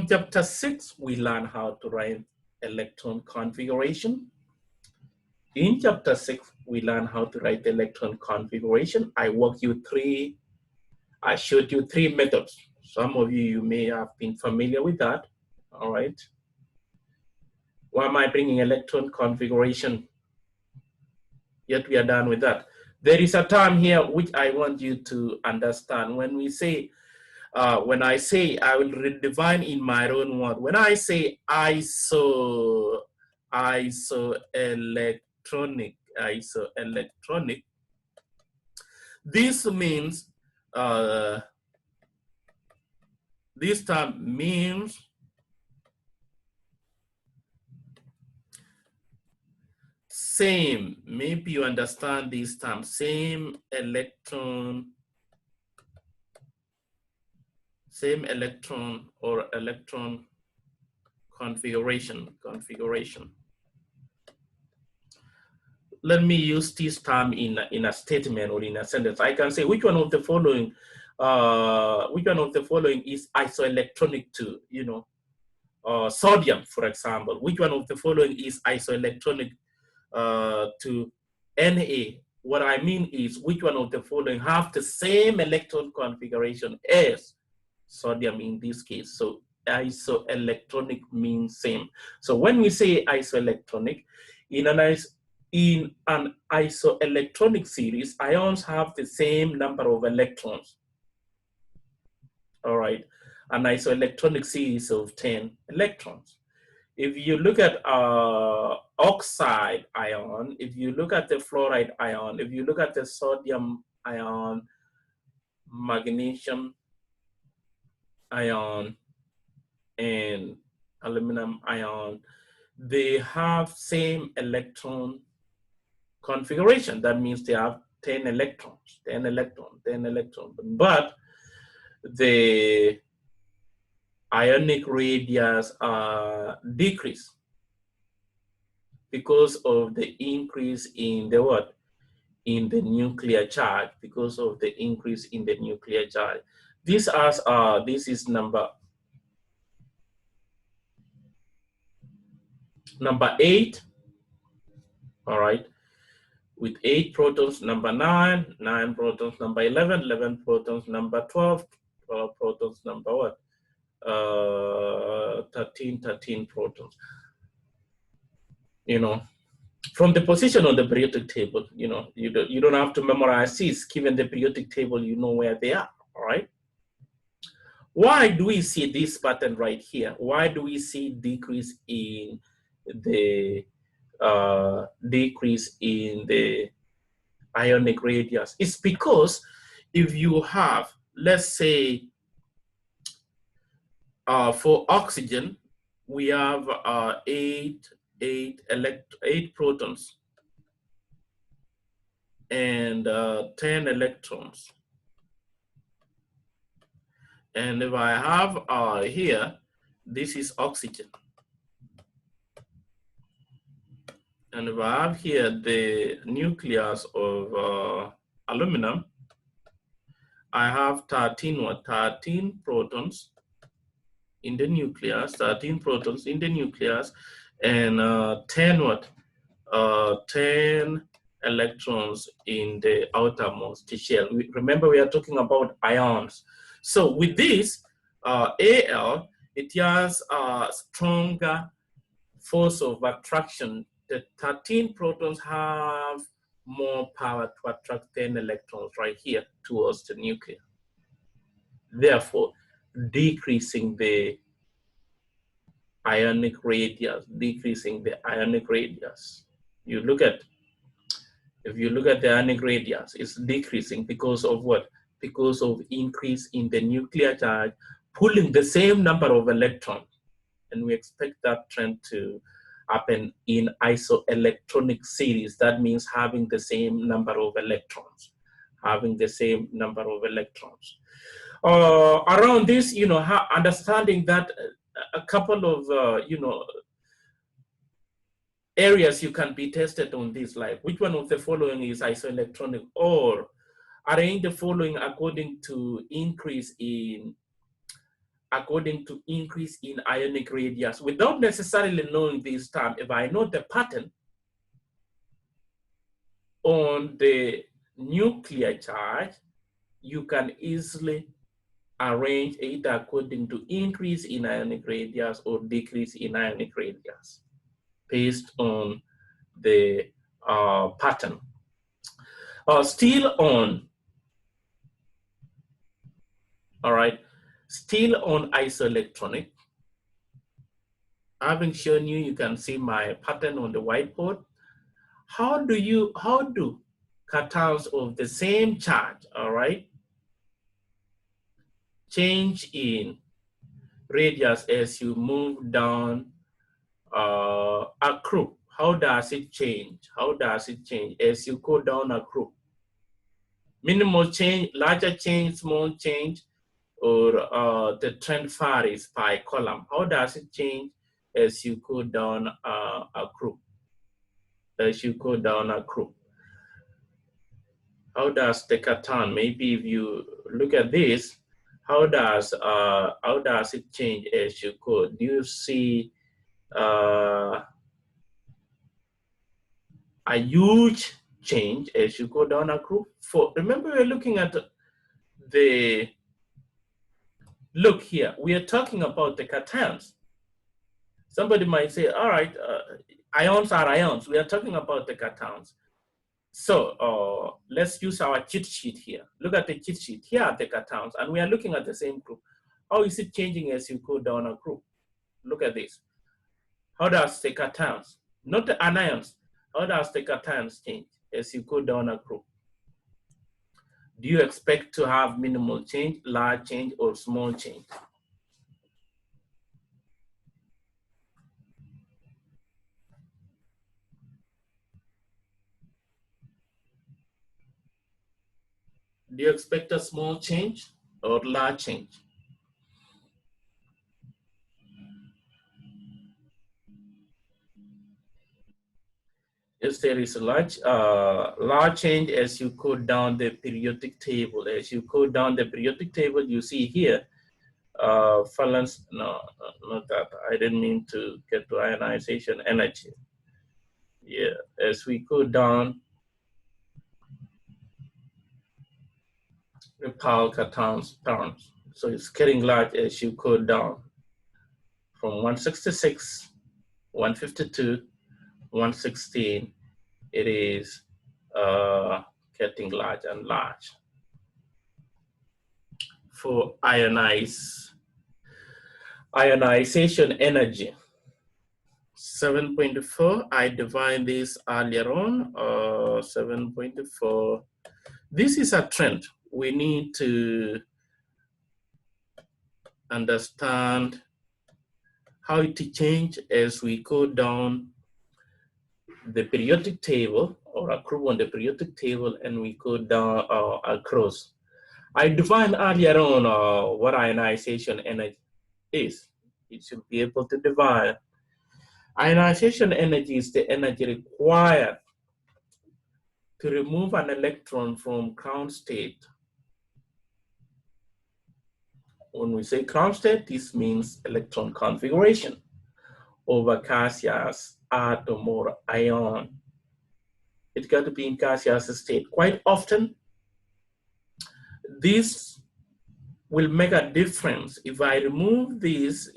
chapter 6, we learn how to write electron configuration. In chapter 6, we learn how to write electron configuration. I showed you 3 methods. Some of you may have been familiar with that, all right? Why am I bringing electron configuration? Yet we are done with that. There is a term here which I want you to understand. When we say, when I say, I will redefine in my own word. When I say isoelectronic, this means, this term means same, maybe you understand this term, same electron or electron configuration. Let me use this term in a statement or in a sentence. I can say, which one of the following is isoelectronic to, sodium, for example? Which one of the following is isoelectronic to Na? What I mean is, which one of the following have the same electron configuration as sodium in this case? So isoelectronic means same. So when we say isoelectronic, in an In an isoelectronic series, ions have the same number of electrons. All right, an isoelectronic series of 10 electrons. If you look at oxide ion, if you look at the fluoride ion, if you look at the sodium ion, magnesium ion, and aluminum ion, they have same electron configuration. That means they have 10 electrons, 10 electrons, 10 electrons. But the ionic radius decrease because of the increase in the what? In the nuclear charge, because of the increase in the nuclear charge. This is number 8, all right, with 8 protons, number 9, 9 protons, number 11, 11 protons, number 12, 12 protons, number what? 13, 13 protons. You know, from the position on the periodic table, you know, you don't have to memorize these. Given the periodic table, you know where they are, all right? Why do we see this pattern right here? Why do we see decrease in the ionic radius? It's because if you have, let's say, for oxygen, we have 8 protons and 10 electrons. And if I have here, this is oxygen. And if I have here the nucleus of aluminum, I have 13 protons in the nucleus, 13 protons in the nucleus, and 10 electrons in the outermost shell. Remember, we are talking about ions. So with this Al, it has a stronger force of attraction. The 13 protons have more power to attract 10 electrons right here towards the nucleus, therefore decreasing the ionic radius, You look at, if you look at the ionic radius, it's decreasing because of what? Because of increase in the nuclear charge, pulling the same number of electrons. And we expect that trend to happen in isoelectronic series. That means having the same number of electrons, around this, you know, understanding that a couple of, you know, areas you can be tested on this, like which one of the following is isoelectronic, or arrange the following according to increase in ionic radius, without necessarily knowing this term. If I know the pattern on the nuclear charge, you can easily arrange it according to increase in ionic radius or decrease in ionic radius based on the pattern. Still on isoelectronic, having shown you, you can see my pattern on the whiteboard. How do cartons of the same charge, all right, change in radius as you move down a group? How does it change? As you go down a group? Minimal change, larger change, small change, or the trend varies by column? How does it change as you go down a group? How does the carton, maybe if you look at this, how does it change as you go? Do you see a huge change as you go down a group? Remember, we're looking at look here, we are talking about the cartons. Somebody might say, all right, ions are ions. We are talking about the cations. So let's use our cheat sheet here. Look at the cheat sheet. Here are the cations, and we are looking at the same group. How is it changing as you go down a group? Look at this. How does the cations, not the anions, how does the cations change as you go down a group? Do you expect to have minimal change, large change, or small change? Do you expect a small change or large change? If there is a large change as you go down the periodic table, as you go down the periodic table, you see here, valence, no, not that. I didn't mean to get to ionization energy. Yeah, as we go down, repel cations terms. So it's getting large as you go down from 166, 152, 116. It is getting large and large. For ionization energy, 7.4, I defined this earlier on, 7.4. This is a trend. We need to understand how it changes as we go down the periodic table or a group on the periodic table and we go down across. I defined earlier on what ionization energy is. It should be able to define. Ionization energy is the energy required to remove an electron from ground state. When we say ground state, this means electron configuration over gaseous atom or ion. It's got to be in gaseous state. Quite often, this will make a difference. If I remove this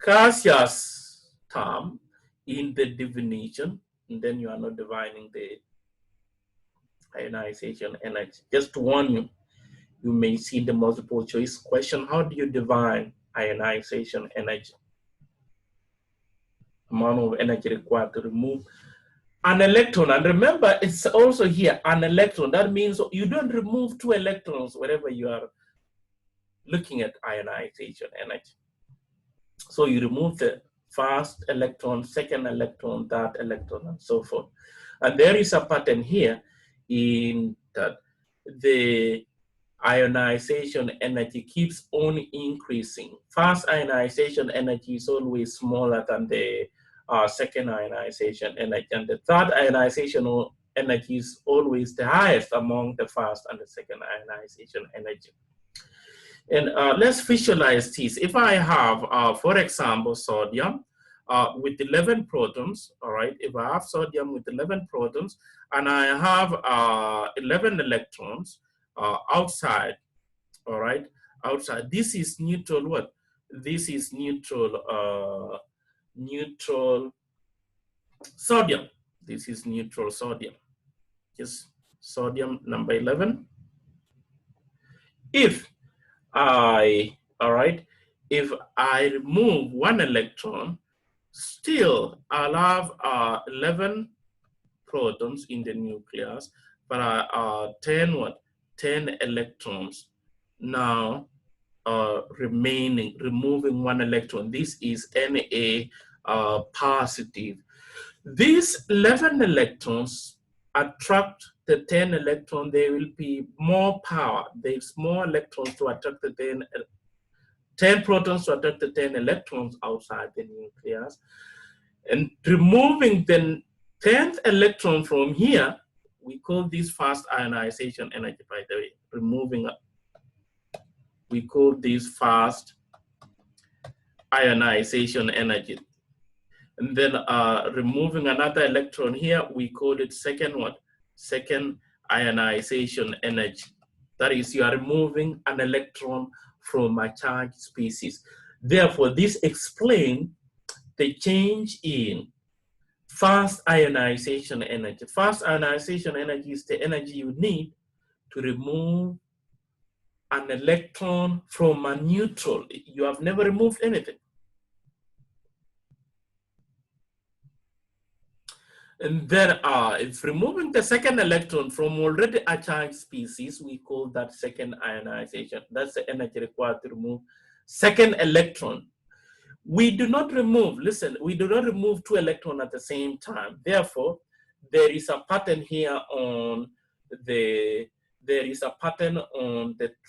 gaseous term in the definition, and then you are not defining the ionization energy. Just to warn you, you may see the multiple choice question. How do you define ionization energy? Amount of energy required to remove an electron. And remember, it's also here an electron. That means you don't remove two electrons wherever you are looking at ionization energy. So you remove the first electron, second electron, third electron, and so forth. And there is a pattern here in that the ionization energy keeps on increasing. First ionization energy is always smaller than the second ionization energy, and the third ionization energy is always the highest among the first and the second ionization energy. And let's visualize this. If I have, for example, sodium with 11 protons, all right, if I have sodium with 11 protons and I have 11 electrons outside, all right, outside, this is neutral what? This is neutral, neutral sodium. This is neutral sodium. Just sodium number 11. If if I remove one electron, still I'll have 11 protons in the nucleus, but 10 electrons now removing one electron. This is Na positive. These 11 electrons attract the 10 electron. There will be more power. There's more electrons to attract the 10 protons to attract the 10 electrons outside the nucleus. And removing the 10th electron from here, we call this fast ionization energy, by the way. Removing, we call this fast ionization energy. And then removing another electron here, we call it second what? Second ionization energy. That is, you are removing an electron from a charged species. Therefore, this explains the change in fast ionization energy. Fast ionization energy is the energy you need to remove an electron from a neutral. You have never removed anything. And then if removing the second electron from already a charged species, we call that second ionization. That's the energy required to remove second electron. We do not remove, listen, we do not remove two electrons at the same time. Therefore, there is a pattern here on the,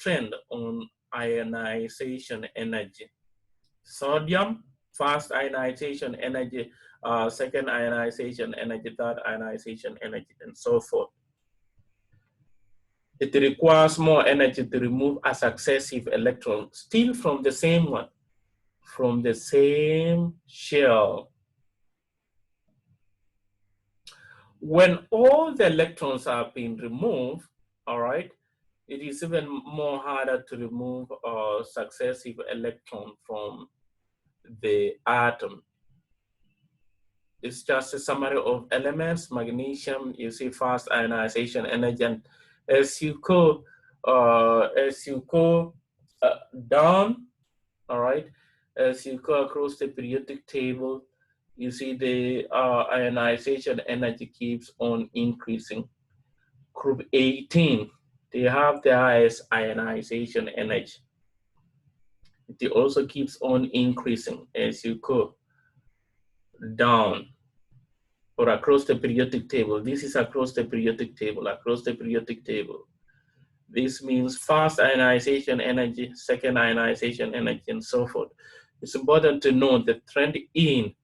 trend on ionization energy. Sodium, fast ionization energy, second ionization energy, third ionization energy, and so forth. It requires more energy to remove a successive electron, still from the same one, from the same shell. When all the electrons have been removed, all right, it is even more harder to remove a successive electron from the atom. It's just a summary of elements. Magnesium, you see fast ionization energy, and as you go down, all right, as you go across the periodic table, you see the ionization energy keeps on increasing. Group 18, they have the highest ionization energy. It also keeps on increasing as you go down or across the periodic table. This is across the periodic table, This means fast ionization energy, second ionization energy, and so forth. It's important to note the trend in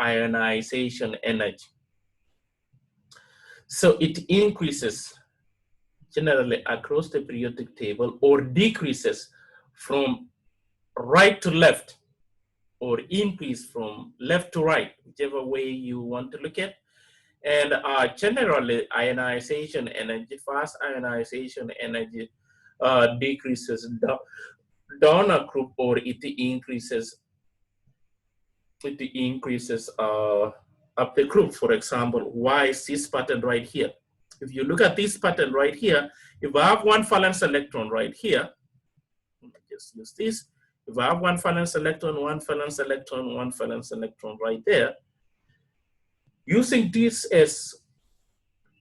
ionization energy. So it increases generally across the periodic table or decreases from right to left or increase from left to right, whichever way you want to look at. And generally ionization energy, fast ionization energy decreases down a group, or it increases up the group. For example, why is this pattern right here? If you look at this pattern right here, if I have one valence electron right here, just use this. If I have one valence electron, one valence electron, one valence electron right there, using this as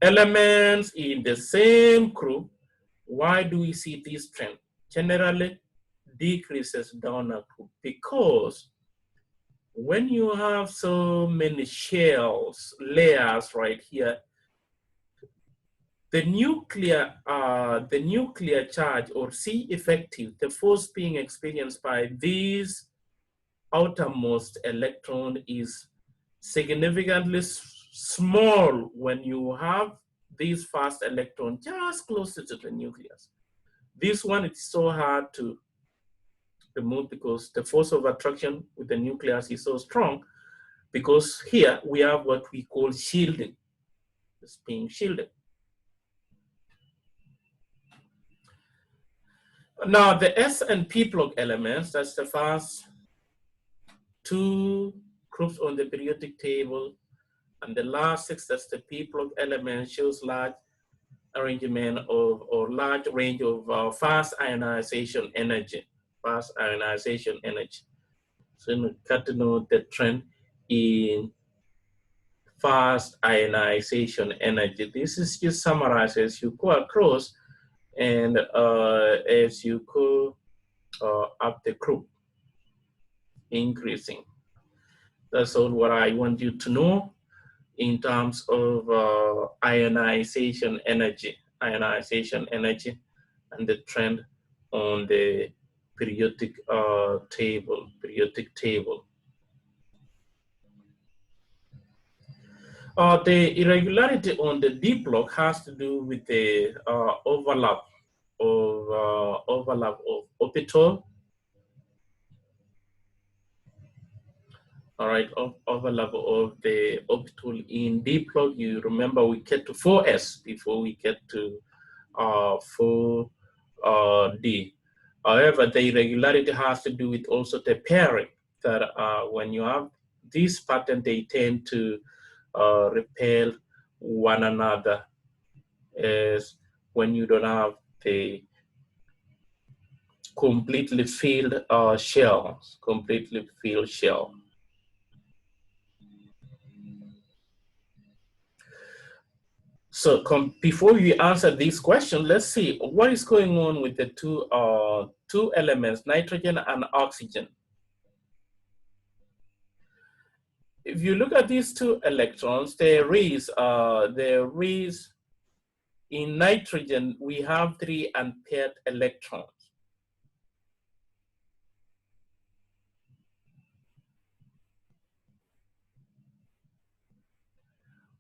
elements in the same group, why do we see this trend? Generally decreases down a group, because when you have so many shells, layers right here, the nuclear charge, or C effective, the force being experienced by this outermost electron is significantly small when you have this fast electron just closer to the nucleus. This one is so hard to remove because the force of attraction with the nucleus is so strong, because here we have what we call shielding. It's being shielded. Now the S and P plug elements, that's the first two groups on the periodic table, and the last 6, that's the P plug element, shows large arrangement of, or large range of fast ionization energy. So you got to know the trend in fast ionization energy. This is just summarized as you go across and as you go up the group, increasing. That's all what I want you to know in terms of ionization energy, and the trend on the periodic table. The irregularity on the D block has to do with the overlap of orbital. All right, overlap of the orbital in D block. You remember we get to 4s before we get to 4D. However, the irregularity has to do with also the pairing. that when you have this pattern, they tend to repel one another, is when you don't have the completely filled shells, completely filled shell. So before we answer this question, let's see what is going on with the two elements, nitrogen and oxygen. If you look at these two electrons, there is in nitrogen, we have 3 unpaired electrons.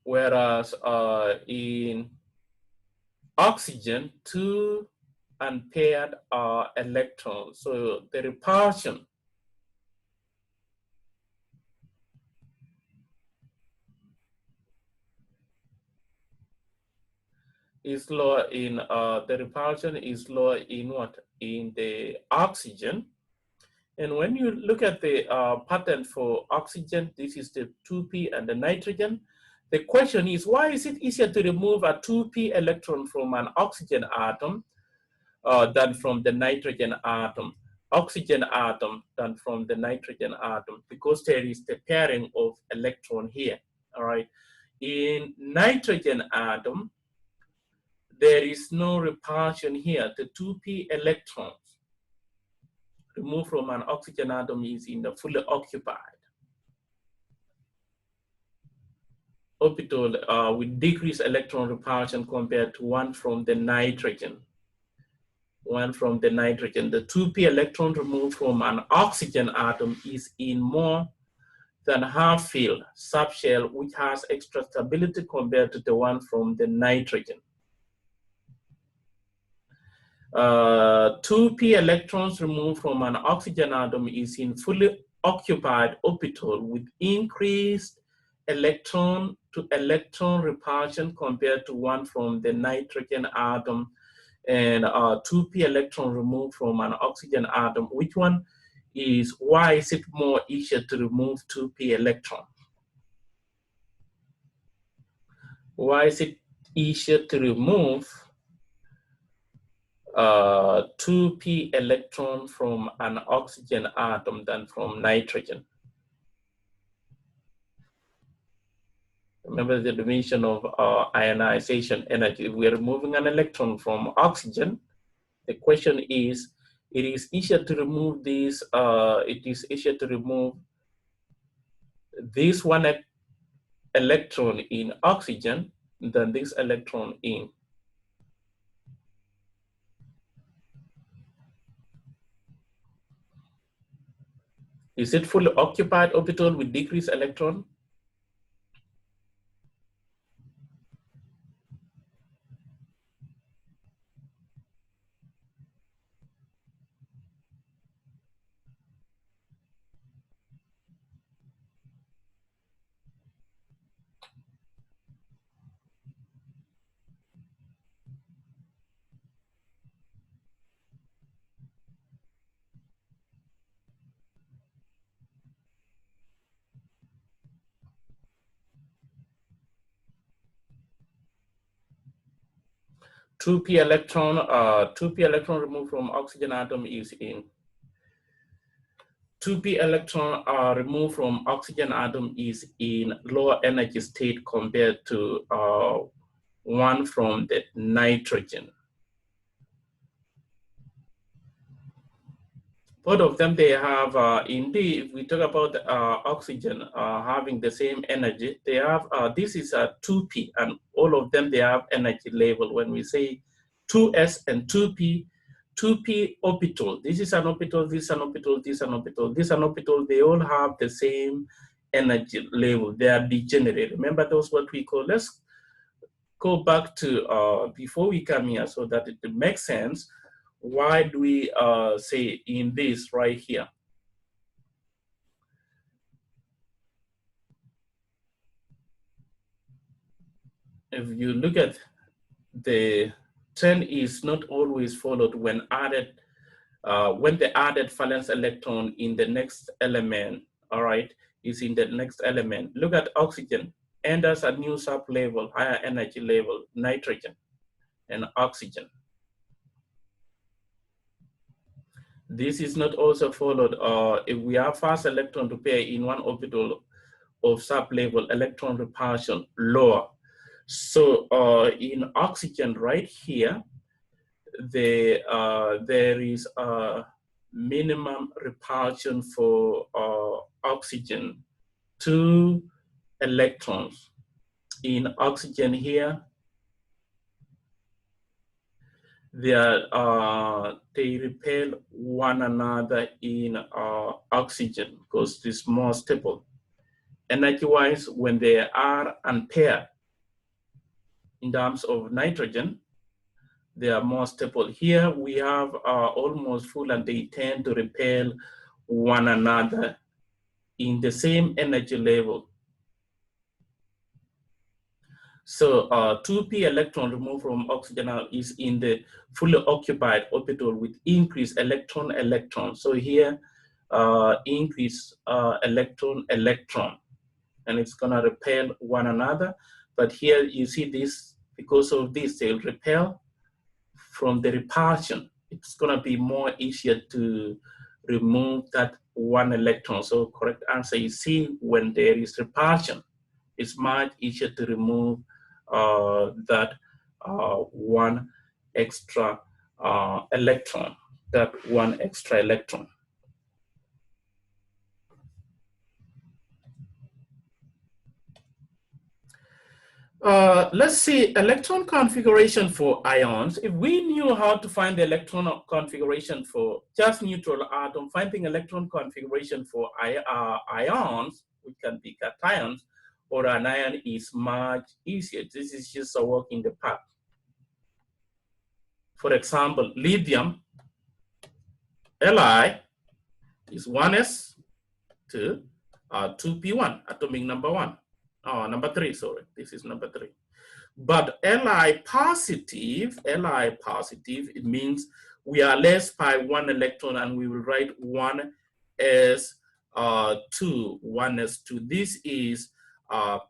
Whereas in oxygen, 2 unpaired electrons. So the repulsion is lower in the repulsion is lower in what? In the oxygen. And when you look at the pattern for oxygen, this is the 2p and the nitrogen. The question is, why is it easier to remove a 2p electron from an oxygen atom than from the nitrogen atom, oxygen atom than from the nitrogen atom? Because there is the pairing of electron here, all right? In nitrogen atom, there is no repulsion here. The 2p electrons removed from an oxygen atom is in the fully occupied orbital with decreased electron repulsion compared to one from the nitrogen. One from the nitrogen. The 2p electron removed from an oxygen atom is in more than half-filled subshell, which has extra stability compared to the one from the nitrogen. 2p electrons removed from an oxygen atom is in fully occupied orbital with increased electron to electron repulsion compared to one from the nitrogen atom, and 2p electron removed from an oxygen atom. Which one is, why is it more easier to remove 2p electron? Why is it easier to remove 2p electron from an oxygen atom than from nitrogen? Remember the dimension of ionization energy. If we're removing an electron from oxygen, the question is, it is easier to remove this, it is easier to remove this one electron in oxygen than this electron in. Is it fully occupied orbital with decreased electron? Two p electron removed from oxygen atom is in. 2p electron removed from oxygen atom is in lower energy state compared to one from the nitrogen. Both of them, they have, indeed, if we talk about oxygen having the same energy, they have, this is a 2p, and all of them, they have energy level. When we say 2s and 2p, 2p orbital, this is an orbital, this is an orbital, this is an orbital, this is an orbital, they all have the same energy level. They are degenerate. Remember, those what we call, let's go back to before we come here so that it makes sense. Why do we say in this right here? If you look at the trend is not always followed when added when the added valence electron in the next element, all right, is in the next element. Look at oxygen, enters a new sub-level, higher energy level, nitrogen and oxygen. This is not also followed if we have fast electron to pair in one orbital of sub-level, electron repulsion lower. So in oxygen right here, there is a minimum repulsion for oxygen, 2 electrons. In oxygen here, they repel one another in oxygen because it's more stable. Energy-wise, when they are unpaired in terms of nitrogen, they are more stable. Here we have almost full and they tend to repel one another in the same energy level. So 2p electron removed from oxygen is in the fully occupied orbital with increased electron. So here increase electron, and it's gonna repel one another. But here you see this, because of this, they'll repel from the repulsion. It's gonna be more easier to remove that one electron. So correct answer is C. When there is repulsion, it's much easier to remove that one extra electron, Let's see electron configuration for ions. If we knew how to find the electron configuration for just neutral atom, finding electron configuration for ions, which can be cations, or an ion is much easier. This is just a walk in the park. For example, lithium, Li is 1s2, 2p1, atomic number 1. Oh, number 3, sorry, this is number 3. But Li positive, it means we are less by 1 electron, and we will write 1 as 2, 1s2. This is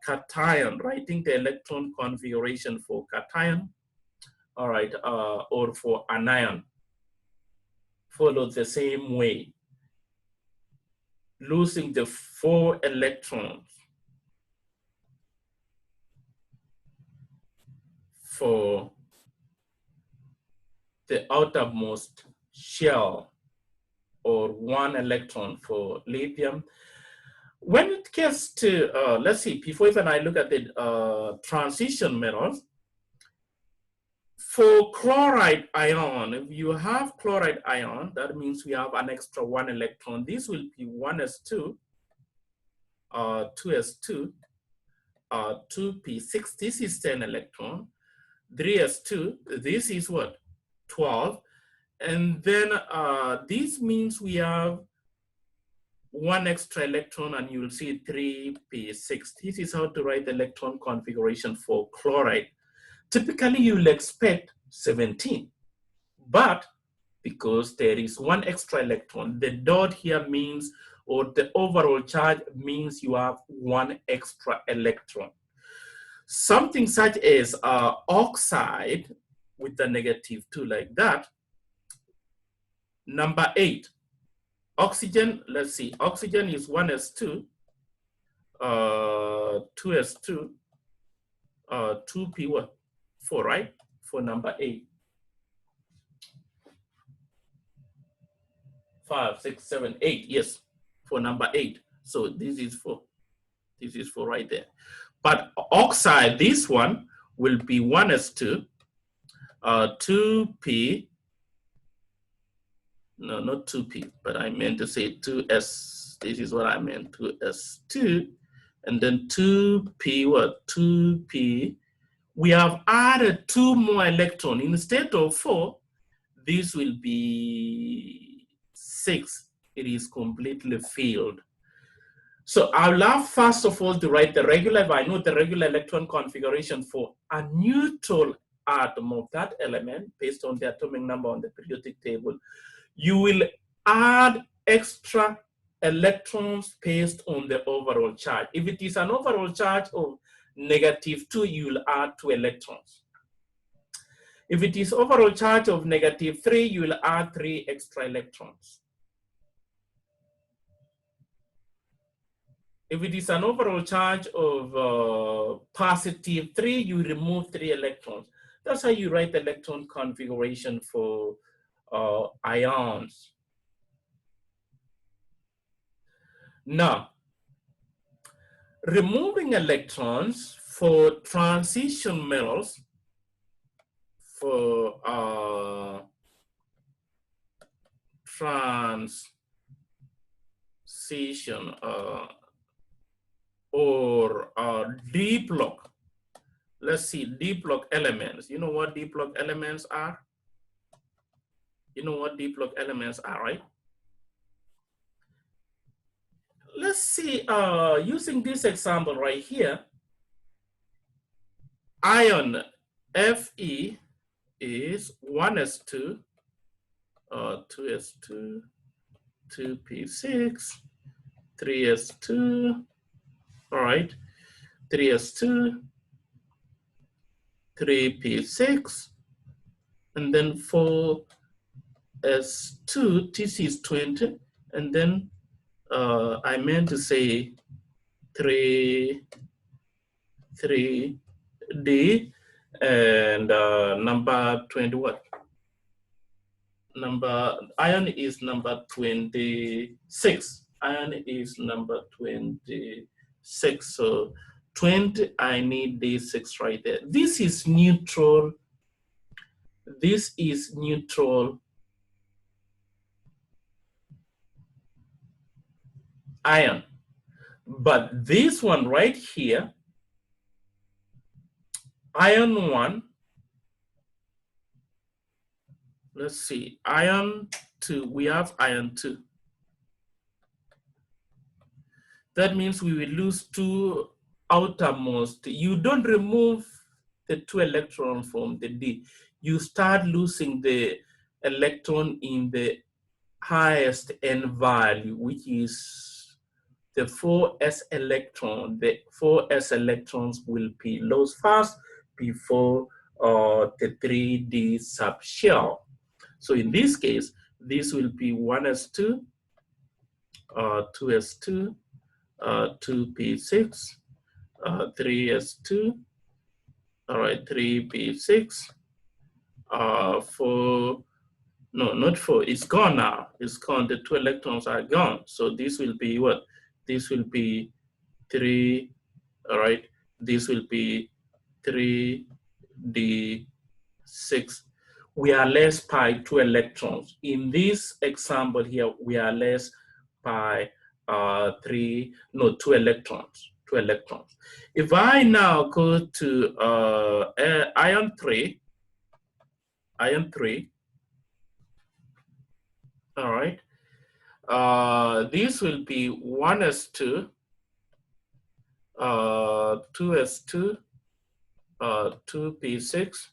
cation, writing the electron configuration for cation, all right, or for anion, follows the same way. Losing the 4 electrons for the outermost shell, or 1 electron for lithium. When it gets to, let's see, before even I look at the transition metals, for chloride ion, if you have chloride ion, that means we have an extra 1 electron. This will be 1s2, 2s2, 2p6, this is 10 electron, 3s2, this is what, 12, and then this means we have 1 extra electron, and you'll see 3p6. This is how to write the electron configuration for chloride. Typically, you'll expect 17, but because there is 1 extra electron, the dot here means, or the overall charge means you have 1 extra electron. Something such as oxide with the -2 like that. Number 8, oxygen, let's see, oxygen is 1s2, 2s2, 2p1, 4, right? For number 8. 5, 6, 7, 8, yes, for number 8. So this is 4. This is 4 right there. But oxide, this one will be 1s2, 2p, no, not 2p, but I meant to say 2s. This is what I meant, 2s2, and then 2p, what? 2p. We have added 2 more electrons. Instead of 4, this will be 6. It is completely filled. So I'll have first of all to write the regular, if I know the regular electron configuration for a neutral atom of that element based on the atomic number on the periodic table. You will add extra electrons based on the overall charge. If it is an overall charge of -2, you will add 2 electrons. If it is overall charge of -3, you will add 3 extra electrons. If it is an overall charge of +3, you remove 3 electrons. That's how you write the electron configuration for ions. Now, removing electrons for transition metals, for transition or deep lock. Let's see, deep lock elements. You know what deep lock elements are? You know what deep lock elements are, right? Let's see, using this example right here, ion Fe is 1s2, 2s2, 2p6, 3s2, all right, 3s2, 3p6, and then 4s2, Tc is 20, and then I meant to say 3D, and number 20 what? Iron is number 26. Iron is number 26. So 20, I need D6 right there. This is neutral. This is neutral ion. But this one right here, ion 1, let's see, ion 2, we have ion 2. That means we will lose 2 outermost. You don't remove the 2 electrons from the D. You start losing the electron in the highest n value, which is the 4s electron. The 4s electrons will be lost first before the 3D subshell. So in this case, this will be 1s2, 2s2, 2p6, 3s2, all right, 3p6, 4, no, not 4, it's gone now, it's gone, the 2 electrons are gone. So this will be what? This will be 3, all right, this will be 3d6. We are less by 2 electrons. In this example here, we are less by 2 electrons, 2 electrons. If I now go to ion 3, all right, this will be 1s2, 2s2, 2p6,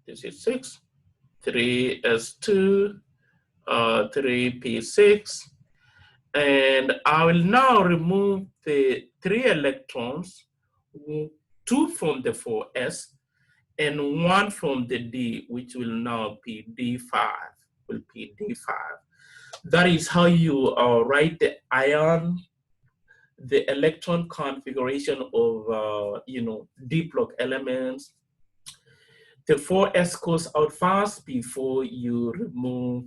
this is 6, 3s2, 3p6, and I will now remove the 3 electrons, 2 from the 4s and 1 from the D, which will now be D5, will be D5. That is how you write the ion, the electron configuration of deep lock elements. The 4s goes out fast before you remove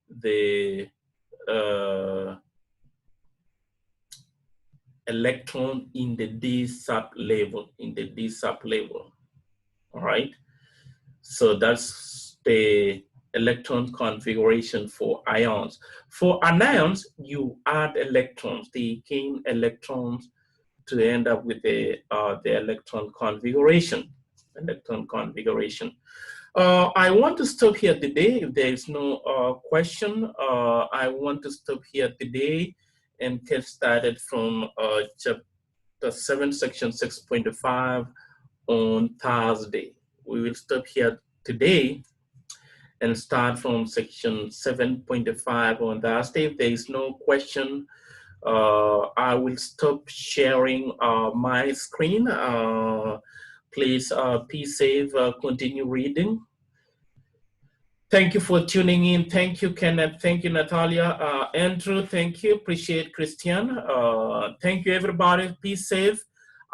the electron in the D sub level, all right? So that's the electron configuration for ions. For anions, you add electrons, they gain electrons to end up with the electron configuration. I want to stop here today. If there is no question, I want to stop here today and get started from chapter 7, section 6.5 on Thursday. We will stop here today and start from section 7.5 on Thursday. If there is no question, I will stop sharing my screen. Please be safe, continue reading. Thank you for tuning in. Thank you, Kenneth. Thank you, Natalia. Andrew, thank you. Appreciate Christian. Thank you, everybody. Be safe.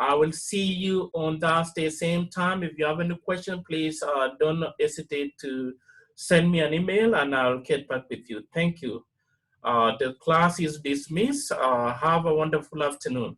I will see you on Thursday, same time. If you have any question, please don't hesitate to send me an email and I'll get back with you. Thank you. The class is dismissed. Have a wonderful afternoon.